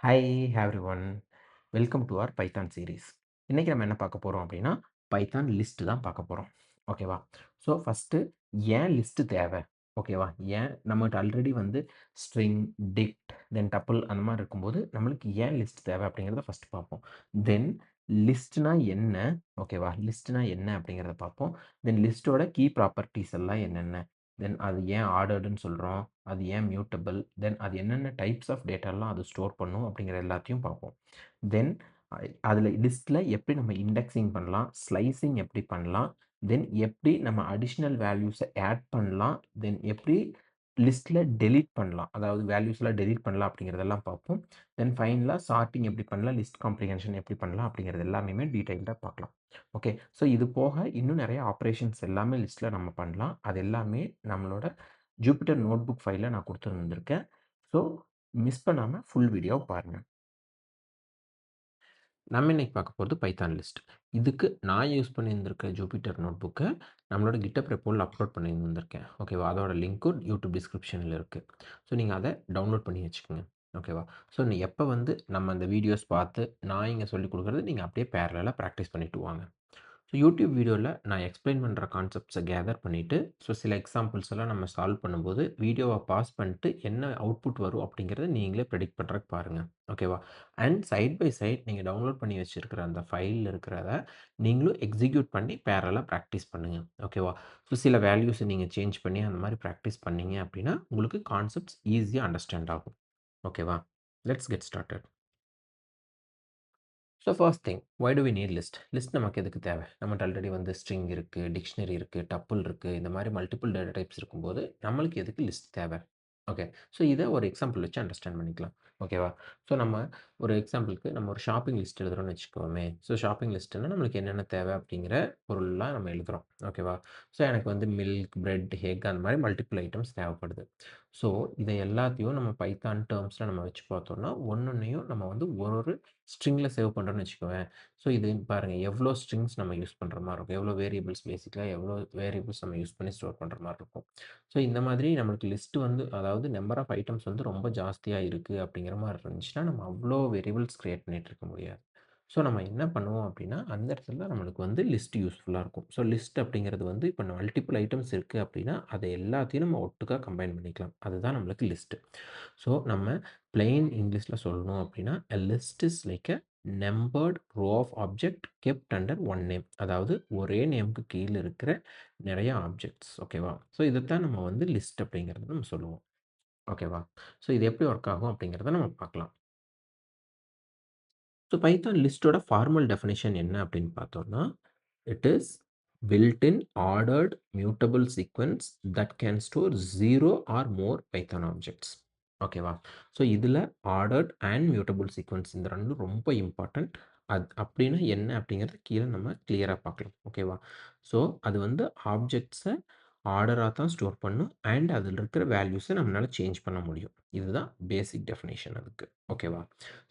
Hi everyone. Welcome to our Python series. இன்னைக்கு நம்ம என்ன பார்க்க போறோம் அப்படின்னா, பைத்தான் லிஸ்ட் தான் பார்க்க போறோம். ஓகேவா? ஸோ ஃபர்ஸ்ட்டு ஏன் லிஸ்ட் தேவை? ஓகேவா? ஏன் நம்மகிட்ட ஆல்ரெடி வந்து ஸ்ட்ரிங், டிக்ட், தென் டப்பிள் அந்த மாரி இருக்கும்போது, நம்மளுக்கு ஏன் லிஸ்ட் தேவை அப்படிங்கிறத ஃபர்ஸ்ட் பார்ப்போம். தென் லிஸ்ட்னா என்ன? ஓகேவா? லிஸ்ட்னா என்ன அப்படிங்கிறத பார்ப்போம். தென் லிஸ்ட்டோட கீ ப்ராப்பர்ட்டீஸ் எல்லாம் என்னென்ன? தென் அது ஏன் ஆர்டர்டுன்னு சொல்றோம்? அது ஏன் மியூட்டபிள்? தென் அது என்னென்ன டைப்ஸ் ஆஃப் டேட்டாலாம் அது ஸ்டோர் பண்ணும் அப்படிங்கிற எல்லாத்தையும் பார்ப்போம். தென் அதில் லிஸ்ட்டில் எப்படி நம்ம இண்டெக்ஸிங் பண்ணலாம், ஸ்லைசிங் எப்படி பண்ணலாம், தென் எப்படி நம்ம அடிஷ்னல் வேல்யூஸை ஆட் பண்ணலாம், தென் எப்படி லிஸ்ட்டில் டெலீட் பண்ணலாம், அதாவது வேல்யூஸ்லாம் டெலீட் பண்ணலாம் அப்படிங்கிறதெல்லாம் பார்ப்போம். தென் ஃபைனலாக சார்ட்டிங் எப்படி பண்ணலாம், லிஸ்ட் காம்ப்ரிஹென்ஷன் எப்படி பண்ணலாம் அப்படிங்கிறது எல்லாமே டீட்டெயில்டாக பார்க்கலாம். ஓகே, ஸோ இது போக இன்னும் நிறைய ஆப்ரேஷன்ஸ் எல்லாமே லிஸ்ட்டில் நம்ம பண்ணலாம். அது எல்லாமே நம்மளோட ஜூபிட்டர் நோட்புக் ஃபைலில் நான் கொடுத்துருந்துருக்கேன். ஸோ மிஸ் பண்ணாமல் ஃபுல் வீடியோ பாருங்கள். நம்ம இன்னைக்கு பார்க்க போகிறது பைத்தான் லிஸ்ட். இதுக்கு நான் யூஸ் பண்ணியிருந்திருக்க ஜூபிட்டர் நோட்புக்கை நம்மளோட கிட்டப் ரெப்போவில் அப்லோட் பண்ணியிருந்திருக்கேன். ஓகேவா? அதோட லிங்க்கும் யூடியூப் டிஸ்கிரிப்ஷனில் இருக்குது. ஸோ நீங்கள் அதை டவுன்லோட் பண்ணி வச்சுக்கோங்க. ஓகேவா? ஸோ நீ எப்போ வந்து நம்ம அந்த வீடியோஸ் பார்த்து நான் இங்கே சொல்லிக் கொடுக்குறது நீங்கள் அப்படியே பேரலாக ப்ராக்டிஸ் பண்ணிட்டு வாங்க. ஸோ யூடியூப் வீடியோவில் நான் எக்ஸ்பிளைன் பண்ணுற கான்செப்ட்ஸை கேதர் பண்ணிவிட்டு ஸோ சில எக்ஸாம்பிள்ஸ் எல்லாம் நம்ம சால்வ் பண்ணும்போது வீடியோவை பாஸ் பண்ணிட்டு என்ன அவுட்புட் வரும் அப்படிங்கிறத நீங்களே ப்ரெடிக்ட் பண்ணுறக்கு பாருங்கள். ஓகேவா? அண்ட் சைட் பை சைட் நீங்கள் டவுன்லோட் பண்ணி வச்சுருக்கிற அந்த ஃபைலில் இருக்கிறத நீங்களும் எக்ஸிக்யூட் பண்ணி பேரலாக ப்ராக்டிஸ் பண்ணுங்கள். ஓகேவா? ஸோ சில வேல்யூஸை நீங்கள் சேஞ்ச் பண்ணி அந்த மாதிரி ப்ராக்டிஸ் பண்ணீங்க அப்படின்னா உங்களுக்கு கான்செப்ட்ஸ் ஈஸியாக அண்டர்ஸ்டாண்ட் ஆகும். ஓகேவா? Let's get started. So first thing, why do we need list? List நமக்கு எதுக்கு தேவை? நம்மகிட்ட ஆல்ரெடி வந்து ஸ்ட்ரிங் இருக்குது, டிக்ஷனரி இருக்குது, டப்பிள் இருக்குது, இந்த மாதிரி மல்டிபிள் டேட்டா டைப்ஸ் இருக்கும்போது நம்மளுக்கு எதுக்கு லிஸ்ட் தேவை? ஓகே, ஸோ இதை ஒரு எக்ஸாம்பிள் வச்சு அண்டர்ஸ்டாண்ட் பண்ணிக்கலாம். ஓகேவா? ஸோ நம்ம ஒரு எக்ஸாம்பிளுக்கு நம்ம ஒரு ஷாப்பிங் லிஸ்ட் எழுதுகிறோம்னு வச்சுக்கோமே. ஸோ ஷாப்பிங் லிஸ்ட்டுன்னா நம்மளுக்கு என்னென்ன தேவை அப்படிங்கிற பொருள்லாம் நம்ம எழுதுகிறோம். ஓகேவா? ஸோ எனக்கு வந்து மில்க், பிரெட், எக் அந்த மாதிரி மல்டிபிள் ஐட்டம்ஸ் தேவைப்படுது. ஸோ இதை எல்லாத்தையும் நம்ம பைத்தான் டேர்ம்ஸில் நம்ம வச்சு பார்த்தோம்னா ஒன்னொன்னையும் நம்ம வந்து ஒரு ஸ்ட்ரிங்கில் சேவ் பண்ணுறோன்னு வச்சுக்கோவேன். ஸோ இது பாருங்கள் எவ்வளோ ஸ்ட்ரிங்ஸ் நம்ம யூஸ் பண்ணுற மாதிரி இருக்கும், எவ்வளோ வேரியபிள்ஸ் பேசிக்கலாக எவ்வளோ வேரியபிள்ஸ் நம்ம யூஸ் பண்ணி ஸ்டோர் பண்ணுற மாதிரி இருக்கும். ஸோ இந்த மாதிரி நம்மளுக்கு லிஸ்ட்டு வந்து அதாவது நம்பர் ஆஃப் ஐட்டம்ஸ் வந்து ரொம்ப ஜாஸ்தியாக இருக்குது அப்படிங்கிற மாதிரி இருந்துச்சுன்னா நம்ம அவ்வளோ வேரியபிள்ஸ் க்ரியேட் பண்ணிகிட்டு இருக்க முடியாது. ஸோ நம்ம என்ன பண்ணுவோம் அப்படின்னா அந்த இடத்துல நம்மளுக்கு வந்து லிஸ்ட் யூஸ்ஃபுல்லாக இருக்கும். ஸோ லிஸ்ட் அப்படிங்கிறது வந்து இப்போ மல்டிபிள் ஐட்டம்ஸ் இருக்குது அப்படின்னா அதை எல்லாத்தையும் நம்ம ஒட்டுக்காக கம்பைன் பண்ணிக்கலாம். அதுதான் நம்மளுக்கு லிஸ்ட்டு. ஸோ நம்ம பிளெயின் இங்கிலீஷில் சொல்லணும் அப்படின்னா a list is like a numbered row of object kept under one name. அதாவது ஒரே நேமுக்கு கீழே இருக்கிற நிறைய ஆப்ஜெக்ட்ஸ். ஓகேவா? ஸோ இதைத்தான் நம்ம வந்து லிஸ்ட் அப்படிங்கிறது நம்ம சொல்லுவோம். ஓகேவா? ஸோ இது எப்படி ஒர்க் ஆகும் அப்படிங்கிறத நம்ம பார்க்கலாம். ஸோ பைத்தான் லிஸ்ட்டோட ஃபார்மல் டெஃபினேஷன் என்ன அப்படின்னு பார்த்தோம்னா, it is built in ordered mutable sequence that can store 0 or more Python objects. ஓகேவா? ஸோ இதில் ஆர்டர்ட் அண்ட் மியூட்டபிள் சீக்வன்ஸ் இந்த ரெண்டும் ரொம்ப இம்பார்ட்டண்ட். அது அப்படின்னா என்ன அப்படிங்கிறத கீழே நம்ம கிளியராக பார்க்கலாம். ஓகேவா? ஸோ அது வந்து ஆப்ஜெக்ட்ஸை ஆர்டராக தான் ஸ்டோர் பண்ணும் அண்ட் அதில் இருக்கிற வேல்யூஸை நம்மளால் சேஞ்ச் பண்ண முடியும். இதுதான் பேசிக் டெஃபினேஷன் அதுக்கு. ஓகேவா?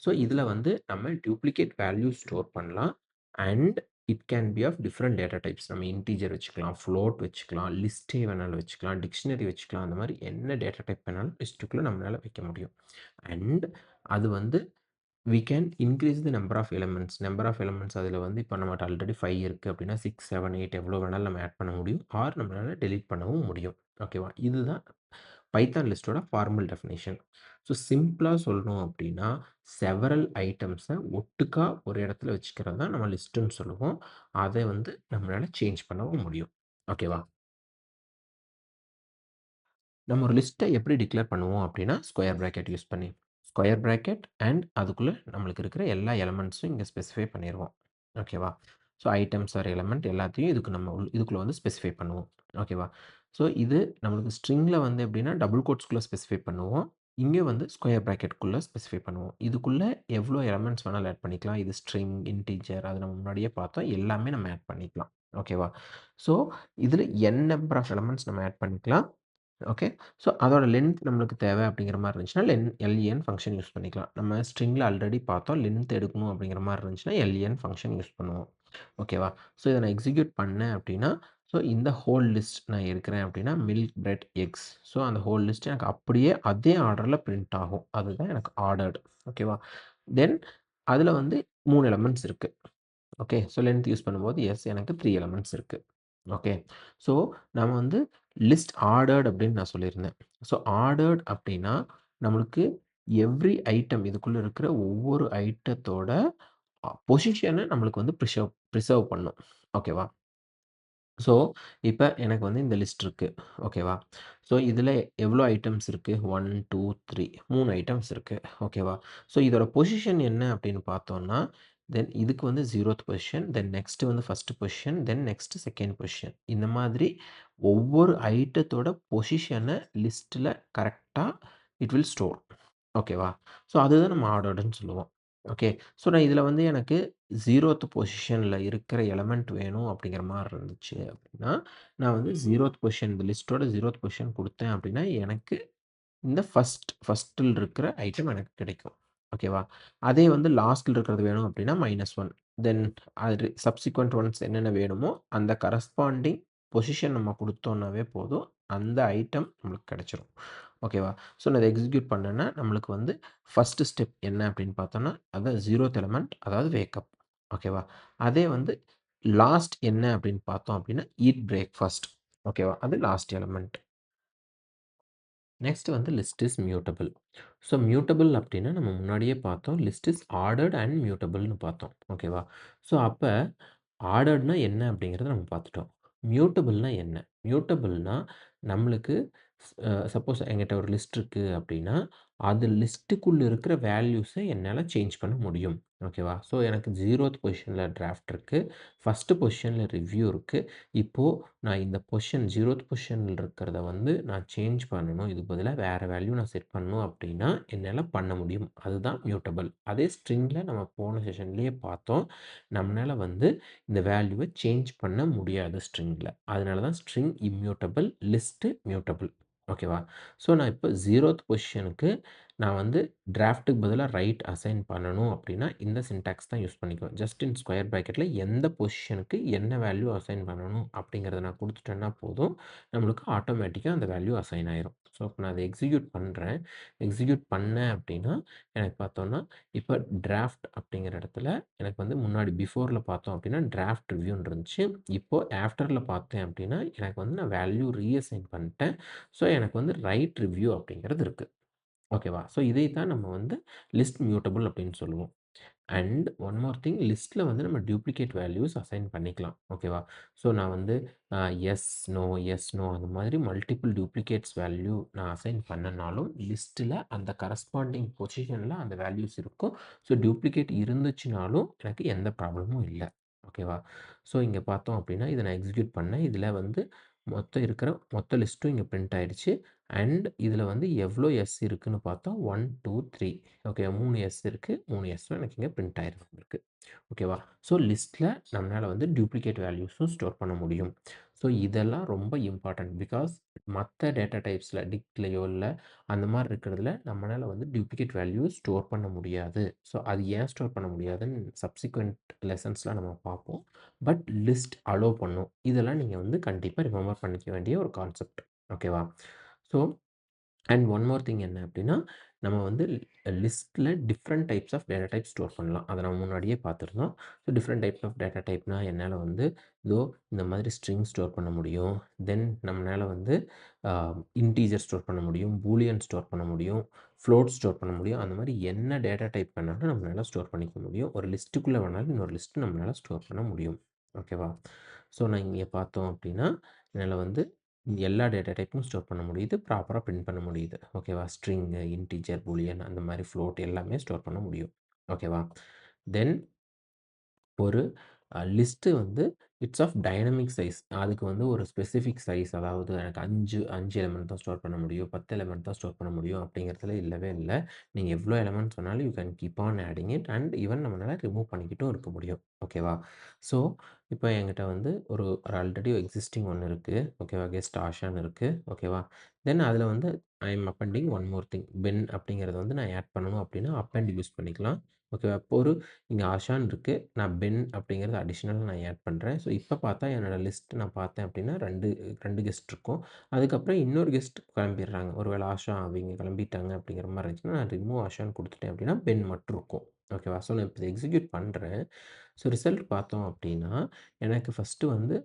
ஸோ இதில் வந்து நம்ம டூப்ளிகேட் வேல்யூ ஸ்டோர் பண்ணலாம் and it can be of different data types. நம்ம இன்டீஜர் வச்சுக்கலாம், ஃப்ளோட் வச்சுக்கலாம், லிஸ்ட்டே வேணாலும் வச்சுக்கலாம், டிக்ஷனரி வச்சுக்கலாம். அந்த மாதிரி என்ன டேட்டா டைப் வேணாலும் லிஸ்ட்டுக்குள்ளே நம்மளால் வைக்க முடியும். அண்ட் அது வந்து we can increase the number of elements. Number of elements அதில் வந்து இப்போ நம்மகிட்ட ஆல்ரெடி 5 இருக்குது அப்படின்னா 6, 7, 8 எவ்வளோ வேணாலும் நம்ம ஆட் பண்ண முடியும். ஆர் நம்மளால் டெலீட் பண்ணவும் முடியும். ஓகேவா? இதுதான் பைத்தான் லிஸ்ட்டோட ஃபார்மல் டெஃபினேஷன். ஸோ சிம்பிளாக சொல்லணும் அப்படின்னா செவரல் ஐட்டம்ஸை ஒட்டுக்கா ஒரு இடத்துல வச்சுக்கிறது தான் நம்ம லிஸ்ட்டுன்னு சொல்லுவோம். அதை வந்து நம்மளால் சேஞ்ச் பண்ணவும் முடியும். ஓகேவா? நம்ம ஒரு லிஸ்ட்டை எப்படி டிக்ளேர் பண்ணுவோம் அப்படின்னா ஸ்கொயர் ப்ராக்கெட் யூஸ் பண்ணி ஸ்கொயர் ப்ராக்கெட் அண்ட் அதுக்குள்ளே நம்மளுக்கு இருக்கிற எல்லா எலமெண்ட்ஸும் இங்கே ஸ்பெசிஃபை பண்ணிடுவோம். ஓகேவா? ஸோ ஐட்டம்ஸ் ஆர் எலமெண்ட் எல்லாத்தையும் இதுக்கு நம்ம இதுக்குள்ளே வந்து ஸ்பெசிஃபை பண்ணுவோம். ஓகேவா? ஸோ இது நம்மளுக்கு ஸ்ட்ரிங்கில் வந்து எப்படின்னா டபுள் கோட்ஸ்குள்ளே ஸ்பெசிஃபை பண்ணுவோம். இங்கே வந்து ஸ்கொயர் ப்ராக்கெட்குள்ளே ஸ்பெசிஃபை பண்ணுவோம். இதுக்குள்ளே எவ்வளோ எலமெண்ட்ஸ் வேணாலும் ஆட் பண்ணிக்கலாம். இது ஸ்ட்ரிங், இன்டீஜர் அது நம்ம முன்னாடியே பார்த்தோம். எல்லாமே நம்ம ஆட் பண்ணிக்கலாம். ஓகேவா? ஸோ இதில் n நம்பர் ஆஃப் எலமெண்ட்ஸ் நம்ம ஆட் பண்ணிக்கலாம். ஓகே. ஸோ அதோட லென்த் நம்மளுக்கு தேவை அப்படிங்கிற மாதிரி இருந்துச்சுன்னா எல்என் ஃபங்க்ஷன் யூஸ் பண்ணிக்கலாம். நம்ம ஸ்ட்ரிங்கில் ஆல்ரெடி பார்த்தோம் லென்த் எடுக்கணும் அப்படிங்கிற மாதிரி இருந்துச்சுன்னா எல்என் ஃபங்க்ஷன் யூஸ் பண்ணுவோம். ஓகேவா? ஸோ இதை நான் எக்ஸிக்யூட் பண்ணேன் அப்படின்னா ஸோ இந்த ஹோல் லிஸ்ட் நான் இருக்கிறேன் அப்படின்னா மில்க், பிரெட், எக்ஸ். ஸோ அந்த ஹோல் லிஸ்ட் எனக்கு அப்படியே அதே ஆர்டரில் பிரிண்ட் ஆகும். அதுதான் எனக்கு ஆர்டர்டு. ஓகேவா? தென் அதில வந்து 3 எலிமெண்ட்ஸ் இருக்கு. ஓகே. ஸோ லென்த் யூஸ் பண்ணும்போது எஸ் எனக்கு 3 எலிமெண்ட்ஸ் இருக்கு. ஓகே. ஸோ நம்ம வந்து லிஸ்ட் ஆர்டர்ட் அப்படின்னு நான் சொல்லியிருந்தேன். ஸோ ஆர்டர்ட் அப்படின்னா, நம்மளுக்கு எவ்ரி ஐட்டம் இதுக்குள்ள இருக்கிற ஒவ்வொரு ஐட்டத்தோட பொசிஷன நம்மளுக்கு வந்து பிரிசர்வ் பண்ணும். ஓகேவா? ஸோ, இப்ப எனக்கு வந்து இந்த லிஸ்ட் இருக்கு. ஓகேவா? ஸோ, இதில எவ்வளோ ஐட்டம்ஸ் இருக்கு? 1, 2, 3 3 ஐட்டம்ஸ் இருக்கு. ஓகேவா? ஸோ, இதோட பொசிஷன் என்ன அப்படின்னு பார்த்தோம்னா, தென் இதுக்கு வந்து 0த் பொசிஷன், தென் நெக்ஸ்ட் வந்து 1 position, then next second position. இந்த மாதிரி ஒவ்வொரு ஐட்டத்தோட பொசிஷன லிஸ்ட்ல கரெக்ட்டா இட் வில் ஸ்டோர். ஓகேவா? ஸோ, அதுதான் நம்ம ஆர்டர்டுன்னு சொல்லுவோம். ஓகே. ஸோ, நான் இதில வந்து எனக்கு 0த் பொசிஷன்ல இருக்கிற எலிமெண்ட் வேணும் அப்படிங்கிற மாரி இருந்துச்சு அப்படின்னா, நான் வந்து 0த் பொசிஷன் இந்த லிஸ்ட்டோட 0த் பொசிஷன் குடுத்தேன் அப்படின்னா, எனக்கு இந்த ஃபர்ஸ்ட்ல இருக்கிற ஐட்டம் எனக்கு கிடைக்கும். ஓகேவா? அதே வந்து லாஸ்ட்ல இருக்கிறது வேணும் அப்படின்னா -1 தென் அது சப்சிக்வெண்ட் ஒன்ஸ் என்னென்ன வேணுமோ, அந்த கரஸ்பாண்டிங் பொசிஷன் நம்ம குடுத்தோம்னாவே போதும். அந்த ஐட்டம் நம்மளுக்கு கிடைச்சிரும். ஓகேவா? ஸோ நான் இத எக்ஸிக்யூட் பண்ணேன்னா, நம்மளுக்கு வந்து ஃபர்ஸ்ட் ஸ்டெப் என்ன அப்படின்னு பார்த்தோம்னா, அதான் 0த் எலிமெண்ட் அதாவது வேக்கப். ஓகேவா? அதே வந்து லாஸ்ட் என்ன அப்படின்னு பார்த்தோம் அப்படின்னா, ஈட் பிரேக்ஃபாஸ்ட். ஓகேவா? அது லாஸ்ட் எலிமெண்ட். நெக்ஸ்ட் வந்து list is mutable. So mutable அப்படின்னா நம்ம முன்னாடியே பார்த்தோம். லிஸ்ட் இஸ் ஆர்டர்ட் அண்ட் மியூட்டபிள்னு பார்த்தோம். ஓகேவா? ஸோ அப்ப ஆர்டர்ட்னா என்ன அப்படிங்கிறத நம்ம பார்த்துட்டோம். மியூட்டபிள்னா என்ன? மியூட்டபிள்னா நம்மளுக்கு சப்போஸ் என்கிட்ட ஒரு லிஸ்ட் இருக்கு அப்படின்னா, அது லிஸ்ட்டுக்குள்ள இருக்கிற வேல்யூஸ என்னால சேஞ்ச் பண்ண முடியும். ஓகேவா? ஸோ எனக்கு 0த் பொசிஷன்ல டிராஃப்ட் இருக்கு. 1 பொசிஷன்ல ரிவ்யூ இருக்கு. இப்போ நான் இந்த பொசிஷன் 0த் பொசிஷன்ல இருக்கிறத வந்து நான் சேஞ்ச் பண்ணணும். இதுக்கு பதிலா வேற வேல்யூ நான் செட் பண்ணணும் அப்படின்னா, என்னால பண்ண முடியும். அதுதான் மியூட்டபிள். அதே ஸ்ட்ரிங்ல நம்ம போன செஷன்லயே பார்த்தோம். நம்மளால வந்து இந்த வேல்யூவ சேஞ்ச் பண்ண முடியாது ஸ்ட்ரிங்ல. அதனால தான் ஸ்ட்ரிங் இம்யூட்டபிள், லிஸ்ட் மியூட்டபிள். ஓகேவா? ஸோ நான் இப்போ 0த் பொசிஷனுக்கு நான் வந்து டிராஃப்ட்க்கு பதிலா ரைட் அசைன் பண்ணணும் அப்படின்னா, இந்த சின்டாக்ஸ் தான் யூஸ் பண்ணிக்குவேன். ஜஸ்ட் இன் ஸ்கொயர் பிராக்கெட்ல எந்த பொசிஷனுக்கு என்ன வேல்யூ அசைன் பண்ணணும் அப்படிங்கிறத நான் குடுத்துட்டேன்னா போதும். நம்மளுக்கு ஆட்டோமேட்டிக்கா அந்த வேல்யூ அசைன் ஆயிரும். ஸோ இப்ப நான் அத எக்ஸிக்யூட் பண்றேன். எக்ஸிக்யூட் பண்ணேன் அப்படின்னா, எனக்கு பார்த்தோம்னா, இப்ப டிராஃப்ட் அப்படிங்கிற இடத்துல எனக்கு வந்து முன்னாடி பிஃபோர்ல பார்த்தோம் அப்படின்னா, டிராஃப்ட் ரிவ்யூன்னு இருந்துச்சு. இப்போ ஆஃப்டர்ல பார்த்தேன் அப்படின்னா, எனக்கு வந்து நான் வேல்யூ ரீஅசைன் பண்ணிட்டேன். ஸோ எனக்கு வந்து ரைட் ரிவ்யூ அப்படிங்கிறது இருக்கு. ஓகேவா? ஸோ இதை தான் நம்ம வந்து லிஸ்ட் மியூட்டபிள் அப்படின்னு சொல்லுவோம். அண்ட் ஒன் மோர் திங் லிஸ்ட்ல வந்து நம்ம டூப்ளிகேட் வேல்யூஸ் அசைன் பண்ணிக்கலாம். ஓகேவா? ஸோ நான் வந்து எஸ், நோ, எஸ், நோ அந்த மாதிரி மல்டிபிள் டூப்ளிகேட்ஸ் வேல்யூ நான் அசைன் பண்ணனாலும், லிஸ்ட்ல அந்த கரஸ்பாண்டிங் பொசிஷன்ல அந்த வேல்யூஸ் இருக்கும். ஸோ டூப்ளிகேட் இருந்துச்சுனாலும் எனக்கு எந்த ப்ராப்ளமும் இல்ல. ஓகேவா? ஸோ இங்க பார்த்தோம் அப்படின்னா, இத நான் எக்ஸிக்யூட் பண்ணேன். இதுல வந்து மொத்த லிஸ்ட்டும் இங்க பிரிண்ட் ஆயிடுச்சு. அண்ட் இதில வந்து எவ்வளோ எஸ் இருக்குன்னு பார்த்தா 1, 2, 3 ஓகே 3 எஸ் இருக்கு. 3 எஸ்ஸும் எனக்கு இங்க பிரிண்ட் ஆயிருக்கு. ஓகேவா? ஸோ லிஸ்ட்ல நம்மளால வந்து டூப்ளிகேட் வேல்யூஸும் ஸ்டோர் பண்ண முடியும். ஸோ இதெல்லாம் ரொம்ப இம்பார்ட்டன்ட். பிகாஸ் மத்த டேட்டா டைப்ஸ்ல டிக்ட்லயோ இல்ல அந்த மாரி இருக்கிறதுல நம்மளால வந்து டூப்ளிகேட் வேல்யூ ஸ்டோர் பண்ண முடியாது. ஸோ அது ஏன் ஸ்டோர் பண்ண முடியாதுன்னு சப்சிக்வென்ட் லெசன்ஸ்ல நம்ம பார்ப்போம். பட் லிஸ்ட் அலோவ் பண்ணும். இதெல்லாம் நீங்க வந்து கண்டிப்பா ரிமெம்பர் பண்ணிக்க வேண்டிய ஒரு கான்செப்ட். ஓகேவா? So and one more thing என்ன அப்படின்னா, நம்ம வந்து லிஸ்ட்ல different types of data type store பண்ணலாம். அத நம்ம முன்னாடியே பார்த்துருந்தோம். So different types of data டைப்னா என்னால வந்து இதோ இந்த மாதிரி ஸ்ட்ரிங் ஸ்டோர் பண்ண முடியும். தென் நம்மனால வந்து இன்டிஜர் ஸ்டோர் பண்ண முடியும். பூலியன் ஸ்டோர் பண்ண முடியும். ஃப்ளோட் ஸ்டோர் பண்ண முடியும். அந்த மாரி என்ன டேட்டா டைப் வேணாலும் நம்மளால ஸ்டோர் பண்ணிக்க முடியும். ஒரு லிஸ்ட்டுக்குள்ள வேணாலும் இன்னொரு லிஸ்ட் நம்மளால ஸ்டோர் பண்ண முடியும். ஓகேவா? ஸோ நான் இங்க பார்த்தோம் அப்படின்னா, என்னால வந்து எல்லா டேட்டா டைப்பும் ஸ்டோர் பண்ண முடியுது. ப்ராப்பரா பிரிண்ட் பண்ண முடியுது. ஓகேவா? ஸ்ட்ரிங்கு, இன்டிஜர், பூலியன் அந்த மாரி ஃப்ளோட் எல்லாமே ஸ்டோர் பண்ண முடியும். ஓகேவா? தென் ஒரு லிஸ்ட்டு வந்து இட்ஸ் ஆஃப் டைனமிக் சைஸ். அதுக்கு வந்து ஒரு ஸ்பெசிஃபிக் சைஸ் அதாவது எனக்கு 5 எலிமெண்ட் தான் ஸ்டோர் பண்ண முடியும். 10 எலிமெண்ட் தான் ஸ்டோர் பண்ண முடியும் அப்படிங்கிறதுல இல்லவே இல்ல. நீங்க எவ்வளோ எலிமெண்ட்ஸ் வேணாலும் you can keep on adding it and even நம்மளால ரிமூவ் பண்ணிக்கிட்டும் இருக்க முடியும். ஓகேவா? ஸோ, இப்போ என்கிட்ட வந்து ஒரு ஆல்ரெடி எக்ஸிஸ்டிங் ஒண்ணு இருக்கு. ஓகேவா? கெஸ்ட் ஆஷான்னு இருக்கு. ஓகேவா? தென் அதில வந்து I am appending one more thing. Pen அப்படிங்கிறத வந்து நான் ஆட் பண்ணணும் அப்படின்னா அப்பெண்ட் யூஸ் பண்ணிக்கலாம். ஓகேவா? இப்போ இங்க ஆஷான் இருக்கு. நான் பென் அப்படிங்கிறது அடிஷனலா நான் ஆட் பண்றேன். ஸோ இப்ப பார்த்தா என்னோட லிஸ்ட் நான் பார்த்தேன் அப்படின்னா 2 கெஸ்ட் இருக்கும். அதுக்கப்புறம் இன்னொரு கெஸ்ட் கிளம்பிடுறாங்க. ஒருவேளை ஆஷா அவிங்க கிளம்பிட்டாங்க அப்படிங்கிற மாரி இருந்துச்சுன்னா, நான் ரிமூவ் ஆஷான்னு குடுத்துட்டேன் அப்படின்னா, பென் மட்டும் இருக்கும். ஓகேவா? ஸோ நான் இப்ப இத எக்ஸிக்யூட் பண்றேன். ஸோ ரிசல்ட் பார்த்தோம் அப்படின்னா, எனக்கு ஃபர்ஸ்ட்டு வந்து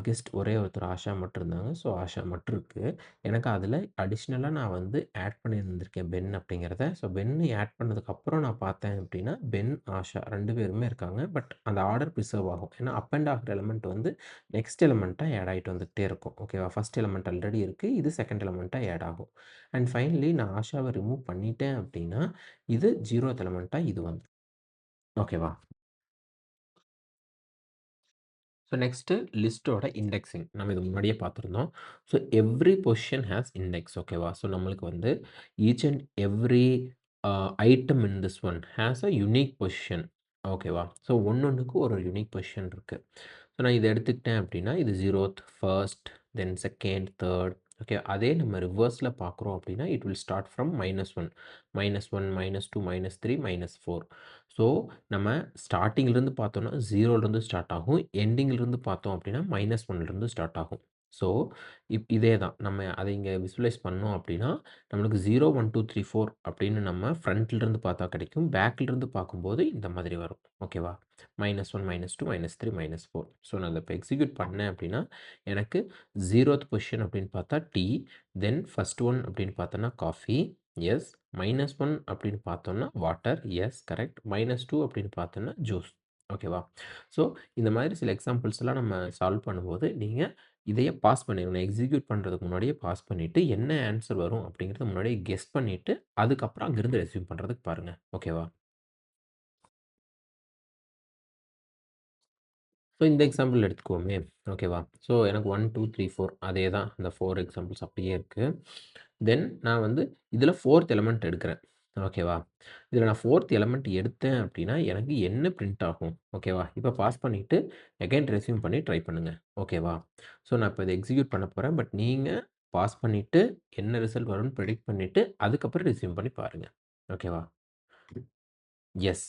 கெஸ்ட் ஒரே ஒருத்தர் ஆஷா மட்டும் இருந்தாங்க. ஸோ ஆஷா மட்டும் இருக்கு. எனக்கு அதில அடிஷனலா நான் வந்து ஆட் பண்ணியிருந்திருக்கேன் பென் அப்படிங்கிறத. ஸோ பென் ஆட் பண்ணதுக்கப்புறம் நான் பார்த்தேன் அப்படின்னா, பென், ஆஷா 2 பேருமே இருக்காங்க. பட் அந்த ஆர்டர் பிரிசர்வ் ஆகும். ஏன்னா அப்பெண்ட் ஆகுற எலிமெண்ட் வந்து நெக்ஸ்ட் எலிமெண்ட்டா ஆட் ஆயிட்டு வந்துகிட்டே இருக்கும். ஓகேவா? ஃபர்ஸ்ட் எலிமெண்ட் ஆல்ரெடி இருக்கு. இது செகண்ட் எலிமெண்ட்டா ஆட் ஆகும். அண்ட் ஃபைனலி நான் ஆஷாவ ரிமூவ் பண்ணிட்டேன் அப்படின்னா, இது 0த் எலிமெண்ட்டா இது வந்துரும். ஓகேவா? ஸோ நெக்ஸ்ட்டு லிஸ்ட்டோட இண்டெக்ஸிங். நம்ம இது முன்னாடியே பார்த்துருந்தோம். So every position has index. ஓகேவா? ஸோ நம்மளுக்கு வந்து each and every item in this one has a unique position. ஓகேவா? ஸோ ஒண்ணொண்ணுக்கு ஒரு யூனிக் பொசிஷன் இருக்கு. ஸோ நான் இத எடுத்துக்கிட்டேன் அப்படின்னா, இது 0த், 1st, தென் 2nd, 3rd. ஓகே. அதே நம்ம ரிவர்ஸ்ல பார்க்குறோம் அப்படின்னா, it will start from -1, -1, -2, -3, -4. So நம்ம ஸ்டார்ட்டிங்லேருந்து பார்த்தோம்னா 0லேருந்து ஸ்டார்ட் ஆகும். எண்டிங்லேருந்து பார்த்தோம் அப்படின்னா -1லேருந்து ஸ்டார்ட் ஆகும். ஸோ இதே தான். நம்ம அத இங்க விசுவலைஸ் பண்ணோம் அப்படின்னா, நம்மளுக்கு 0, 1, 2, 3, 4 அப்படின்னு நம்ம ஃப்ரண்ட்லேருந்து பார்த்தா கிடைக்கும். பேக்லேருந்து பார்க்கும்போது இந்த மாதிரி வரும். ஓகேவா? -1, -2, -3, -4. ஸோ நான் இத இப்ப எக்ஸிக்யூட் பண்ணேன் அப்படின்னா, எனக்கு 0த் பொசிஷன் அப்படின்னு பார்த்தா டீ, தென் ஃபர்ஸ்ட் ஒன் அப்படின்னு பார்த்தோம்னா காஃபி, எஸ். -1 அப்படின்னு பார்த்தோம்னா வாட்டர், எஸ் கரெக்ட். -2 அப்படின்னு பார்த்தோம்னா ஜூஸ். ஓகேவா? ஸோ இந்த மாதிரி சில எக்ஸாம்பிள்ஸ்லாம் நம்ம சால்வ் பண்ணும்போது, நீங்க இதையே பாஸ் பண்ணிரணும். எக்ஸிக்யூட் பண்றதுக்கு முன்னாடியே பாஸ் பண்ணிட்டு, என்ன ஆன்ஸர் வரும் அப்படிங்கிறத முன்னாடியே கெஸ் பண்ணிட்டு, அதுக்கப்புறம் அங்கிருந்து ரெஸ்யூம் பண்றதுக்கு பாருங்க. ஓகேவா? ஸோ இந்த எக்ஸாம்பிள் எடுத்துக்குவோமே! ஓகேவா? ஸோ எனக்கு 1, 2, 3, 4 அதே தான். அந்த 4 எக்ஸாம்பிள்ஸ் அப்படியே இருக்கு. தென் நான் வந்து இதில 4த் எலிமெண்ட் எடுக்கிறேன். ஓகேவா? இதில நான் 4த் எலிமெண்ட் எடுத்தேன் அப்படின்னா, எனக்கு என்ன பிரிண்ட் ஆகும்? ஓகேவா? இப்ப பாஸ் பண்ணிட்டு, அகைன் ரெஸ்யூம் பண்ணி ட்ரை பண்ணுங்க. ஓகேவா? ஸோ நான் இப்ப இத எக்ஸிக்யூட் பண்ண போறேன். பட் நீங்க பாஸ் பண்ணிட்டு, என்ன ரிசல்ட் வரும்னு பிரெடிக்ட் பண்ணிட்டு, அதுக்கப்புறம் ரெஸ்யூம் பண்ணி பாருங்க. ஓகேவா? எஸ்.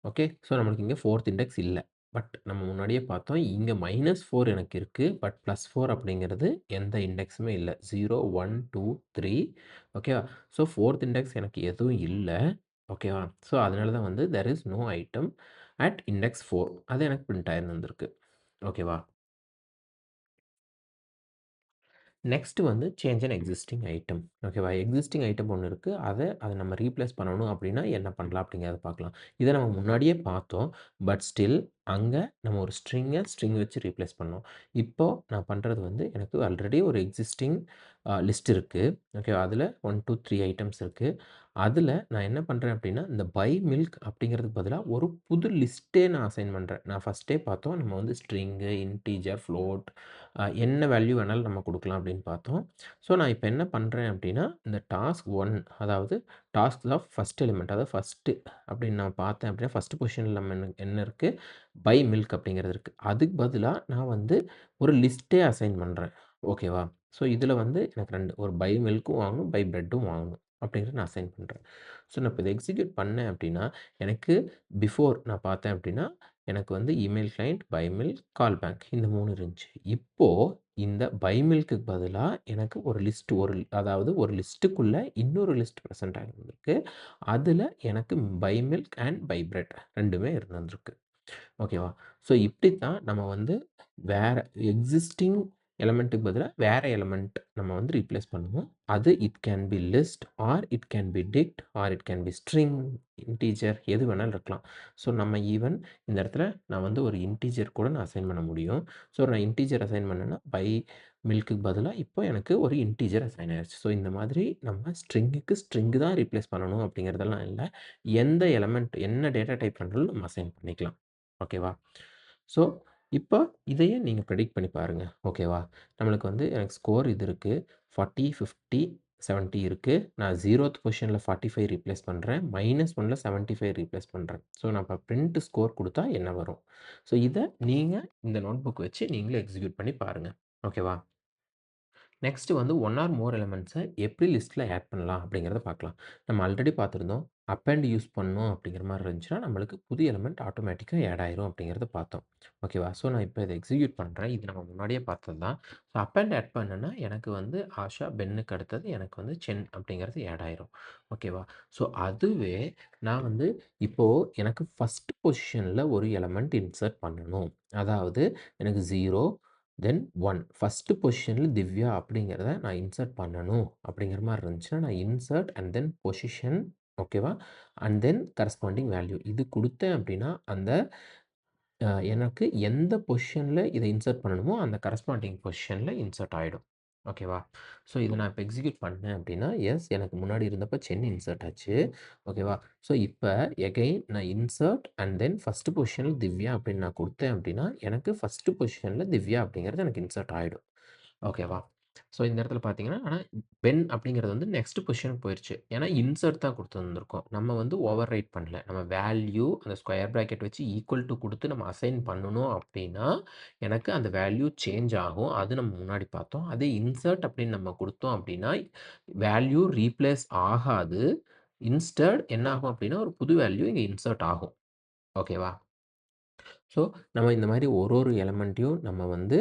ஓகே. ஸோ நம்மளுக்கு இங்க 4த் இண்டெக்ஸ் இல்ல. பட் நம்ம முன்னாடியே பார்த்தோம். இங்க -4 எனக்கு இருக்கு. பட் +4 அப்படிங்கிறது எந்த இண்டெக்ஸுமே இல்ல. 0, 1, 2, 3 ஓகேவா? ஸோ 4த் இண்டெக்ஸ் எனக்கு எதுவும் இல்ல. ஓகேவா? ஸோ அதனால தான் வந்து there is no item at index 4 அது எனக்கு பிரிண்ட் ஆயிருந்திருக்கு. ஓகேவா? நெக்ஸ்ட் வந்து சேஞ்ச் அன் எக்ஸிஸ்டிங் ஐட்டம். ஓகேவா? எக்ஸிஸ்டிங் ஐட்டம் ஒண்ணு இருக்கு. அத நம்ம ரீப்ளேஸ் பண்ணணும் அப்படின்னா என்ன பண்ணலாம் அப்படிங்கிறத பார்க்கலாம். இத நம்ம முன்னாடியே பார்த்தோம். பட் ஸ்டில் அங்க நம்ம ஒரு ஸ்ட்ரிங் வச்சு ரீப்ளேஸ் பண்ணோம். இப்போ நான் பண்றது வந்து எனக்கு ஆல்ரெடி ஒரு எக்ஸிஸ்டிங் லிஸ்ட் இருக்கு. ஓகேவா? அதுல 1, 2, 3 ஐட்டம்ஸ் இருக்கு. அதுல நான் என்ன பண்றேன் அப்படின்னா, இந்த பை மில்க் அப்படிங்கிறதுக்கு பதிலா ஒரு புது லிஸ்ட்டே நான் அசைன் பண்றேன். நான் ஃபர்ஸ்ட்டே பார்த்தோம். நம்ம வந்து ஸ்ட்ரிங்கு, இன்டிஜர், ஃப்ளோட் என்ன வேல்யூ வேணாலும் நம்ம குடுக்கலாம் அப்படின்னு பார்த்தோம். ஸோ நான் இப்ப என்ன பண்றேன் அப்படின்னா, இந்த டாஸ்க் 1 அதாவது டாஸ்க் ஆஃப் ஃபர்ஸ்ட் எலிமெண்ட் அதாவது ஃபர்ஸ்ட்டு அப்படின்னு நான் பார்த்தேன் அப்படின்னா, ஃபர்ஸ்ட் பொசிஷன்ல நம்ம என்ன இருக்கு? பை மில்க் அப்படிங்கிறது இருக்கு. அதுக்கு பதிலா நான் வந்து ஒரு லிஸ்ட்டே அசைன் பண்றேன். ஓகேவா? ஸோ இதில வந்து எனக்கு 2 ஒரு பை மில்க்கும் வாங்கணும், பை பிரெட்டும் வாங்கணும். அப்படிங்கிறத நான் அசைன் பண்றேன். ஸோ நான் இப்ப இத எக்ஸிக்யூட் பண்ணேன் அப்படின்னா, எனக்கு பிஃபோர் நான் பார்த்தேன் அப்படின்னா, எனக்கு வந்து email client, buy milk, call back இந்த 3 இருந்துச்சு. இப்போ இந்த பை மில்க்குக்கு பதிலா எனக்கு ஒரு லிஸ்ட் அதாவது ஒரு லிஸ்ட்டுக்குள்ள இன்னொரு லிஸ்ட் பிரசன்ட் ஆகியிருந்திருக்கு. அதுல எனக்கு buy milk and buy bread 2மே இருந்திருக்கு. ஓகேவா? ஸோ இப்படித்தான் நம்ம வந்து வேற எக்ஸிஸ்டிங் எலிமெண்ட்டுக்கு பதிலா வேற எலிமெண்ட் நம்ம வந்து ரீப்ளேஸ் பண்ணுவோம். அது it can B list R it can B dict R it can B string, integer எது வேணாலும் இருக்கலாம். ஸோ நம்ம ஈவன் இந்த இடத்துல நான் வந்து ஒரு இன்டிஜர் கூட நான் அசைன் பண்ண முடியும். ஸோ நான் இன்டிஜர் அசைன் பண்ணேன்னா பை மில்க்குக்கு பதிலா இப்போ எனக்கு ஒரு இன்டிஜர் அசைன் ஆயிருச்சு. ஸோ இந்த மாதிரி நம்ம ஸ்ட்ரிங்குக்கு ஸ்ட்ரிங் தான் ரீப்ளேஸ் பண்ணணும் அப்படிங்கிறதெல்லாம் இல்ல. எந்த எலிமெண்ட் என்ன டேட்டா டைப் வேணாலும் நம்ம அசைன் பண்ணிக்கலாம். ஓகேவா? ஸோ, இப்ப இதையே நீங்க ப்ரெடிக்ட் பண்ணி பாருங்க. ஓகேவா? நம்மளுக்கு வந்து எனக்கு ஸ்கோர் இது இருக்கு. 40, 50, 70 இருக்கு. நான் 0த் பொசிஷன்ல 45 ரீப்ளேஸ் பண்றேன். -1ல 75 ரீப்ளேஸ் பண்றேன். ஸோ, நான் இப்ப பிரிண்ட் ஸ்கோர் குடுத்தா என்ன வரும்? ஸோ, இத நீங்க இந்த நோட்புக் வச்சு நீங்களே எக்ஸிக்யூட் பண்ணி பாருங்க. ஓகேவா? நெக்ஸ்ட் வந்து ஒன் ஆர் மோர் எலிமெண்ட்ஸை எப்படி லிஸ்ட்டில் ஆட் பண்ணலாம் அப்படிங்கிறத பார்க்கலாம். நம்ம ஆல்ரெடி பார்த்துருந்தோம். அப்பெண்ட் யூஸ் பண்ணோம் அப்படிங்கிற மாதிரி இருந்துச்சுன்னா நம்மளுக்கு புது எலிமெண்ட் ஆட்டோமேட்டிக்காக ஆட் ஆயிரும் அப்படிங்கிறத பார்த்தோம். ஓகேவா? ஸோ நான் இப்போ இதை எக்ஸிக்யூட் பண்ணுறேன். இது நம்ம முன்னாடியே பார்த்தது தான். ஸோ அப்பெண்ட் ஆட் பண்ணேன்னா எனக்கு வந்து ஆஷா, பென்னுக்கு அடுத்தது எனக்கு வந்து சென் அப்படிங்கிறது ஆட் ஆயிரும். ஓகேவா? ஸோ அதுவே நான் வந்து இப்போது எனக்கு ஃபஸ்ட் பொசிஷனில் ஒரு எலிமெண்ட் இன்சர்ட் பண்ணணும். அதாவது எனக்கு 0 தென் 1 ஃபஸ்ட்டு பொசிஷனில் திவ்யா அப்படிங்கிறத நான் இன்சர்ட் பண்ணணும் அப்படிங்கிற மாதிரி இருந்துச்சுன்னா நான் இன்சர்ட் அண்ட் தென் பொசிஷன். ஓகேவா? அண்ட் தென் கரஸ்பாண்டிங் வேல்யூ இது கொடுத்தேன் அப்படின்னா அந்த எனக்கு எந்த பொசிஷனில் இதை இன்சர்ட் பண்ணணுமோ அந்த கரஸ்பாண்டிங் பொசிஷனில் இன்சர்ட் ஆகிடும். ஓகேவா? ஸோ இதை நான் இப்போ எக்ஸிக்யூட் பண்ணேன் அப்படின்னா எஸ் எனக்கு முன்னாடி இருந்தப்போ சென் இன்சர்ட் ஆச்சு. ஓகேவா? ஸோ இப்போ எகைன் நான் இன்சர்ட் அண்ட் தென் ஃபஸ்ட்டு பொசிஷனில் திவ்யா அப்படின்னு நான் கொடுத்தேன் அப்படின்னா எனக்கு ஃபஸ்ட்டு பொசிஷனில் திவ்யா அப்படிங்கிறது எனக்கு இன்சர்ட் ஆகிடும். ஓகேவா? ஸோ இந்த இடத்துல பார்த்தீங்கன்னா, ஆனா பென் அப்படிங்கிறது வந்து நெக்ஸ்ட் பொசிஷனுக்கு போயிருச்சு. ஏன்னா இன்சர்ட் தான் குடுத்துருந்துருக்கோம். நம்ம வந்து ஓவர் ரைட் பண்ணல. நம்ம வேல்யூ அந்த ஸ்கொயர் பிராக்கெட் வச்சு ஈக்குவல் டூ குடுத்து நம்ம அசைன் பண்ணணும் அப்படின்னா, எனக்கு அந்த வேல்யூ சேஞ்ச் ஆகும். அது நம்ம முன்னாடி பார்த்தோம். அதே இன்சர்ட் அப்படின்னு நம்ம குடுத்தோம் அப்படின்னா, வேல்யூ ரீப்ளேஸ் ஆகாது. இன்ஸ்டட் என்ன ஆகும் அப்படின்னா, ஒரு புது வேல்யூ இங்க இன்சர்ட் ஆகும். ஓகேவா? ஸோ, நம்ம இந்த மாரி ஒரு எலிமெண்ட்டையும் நம்ம வந்து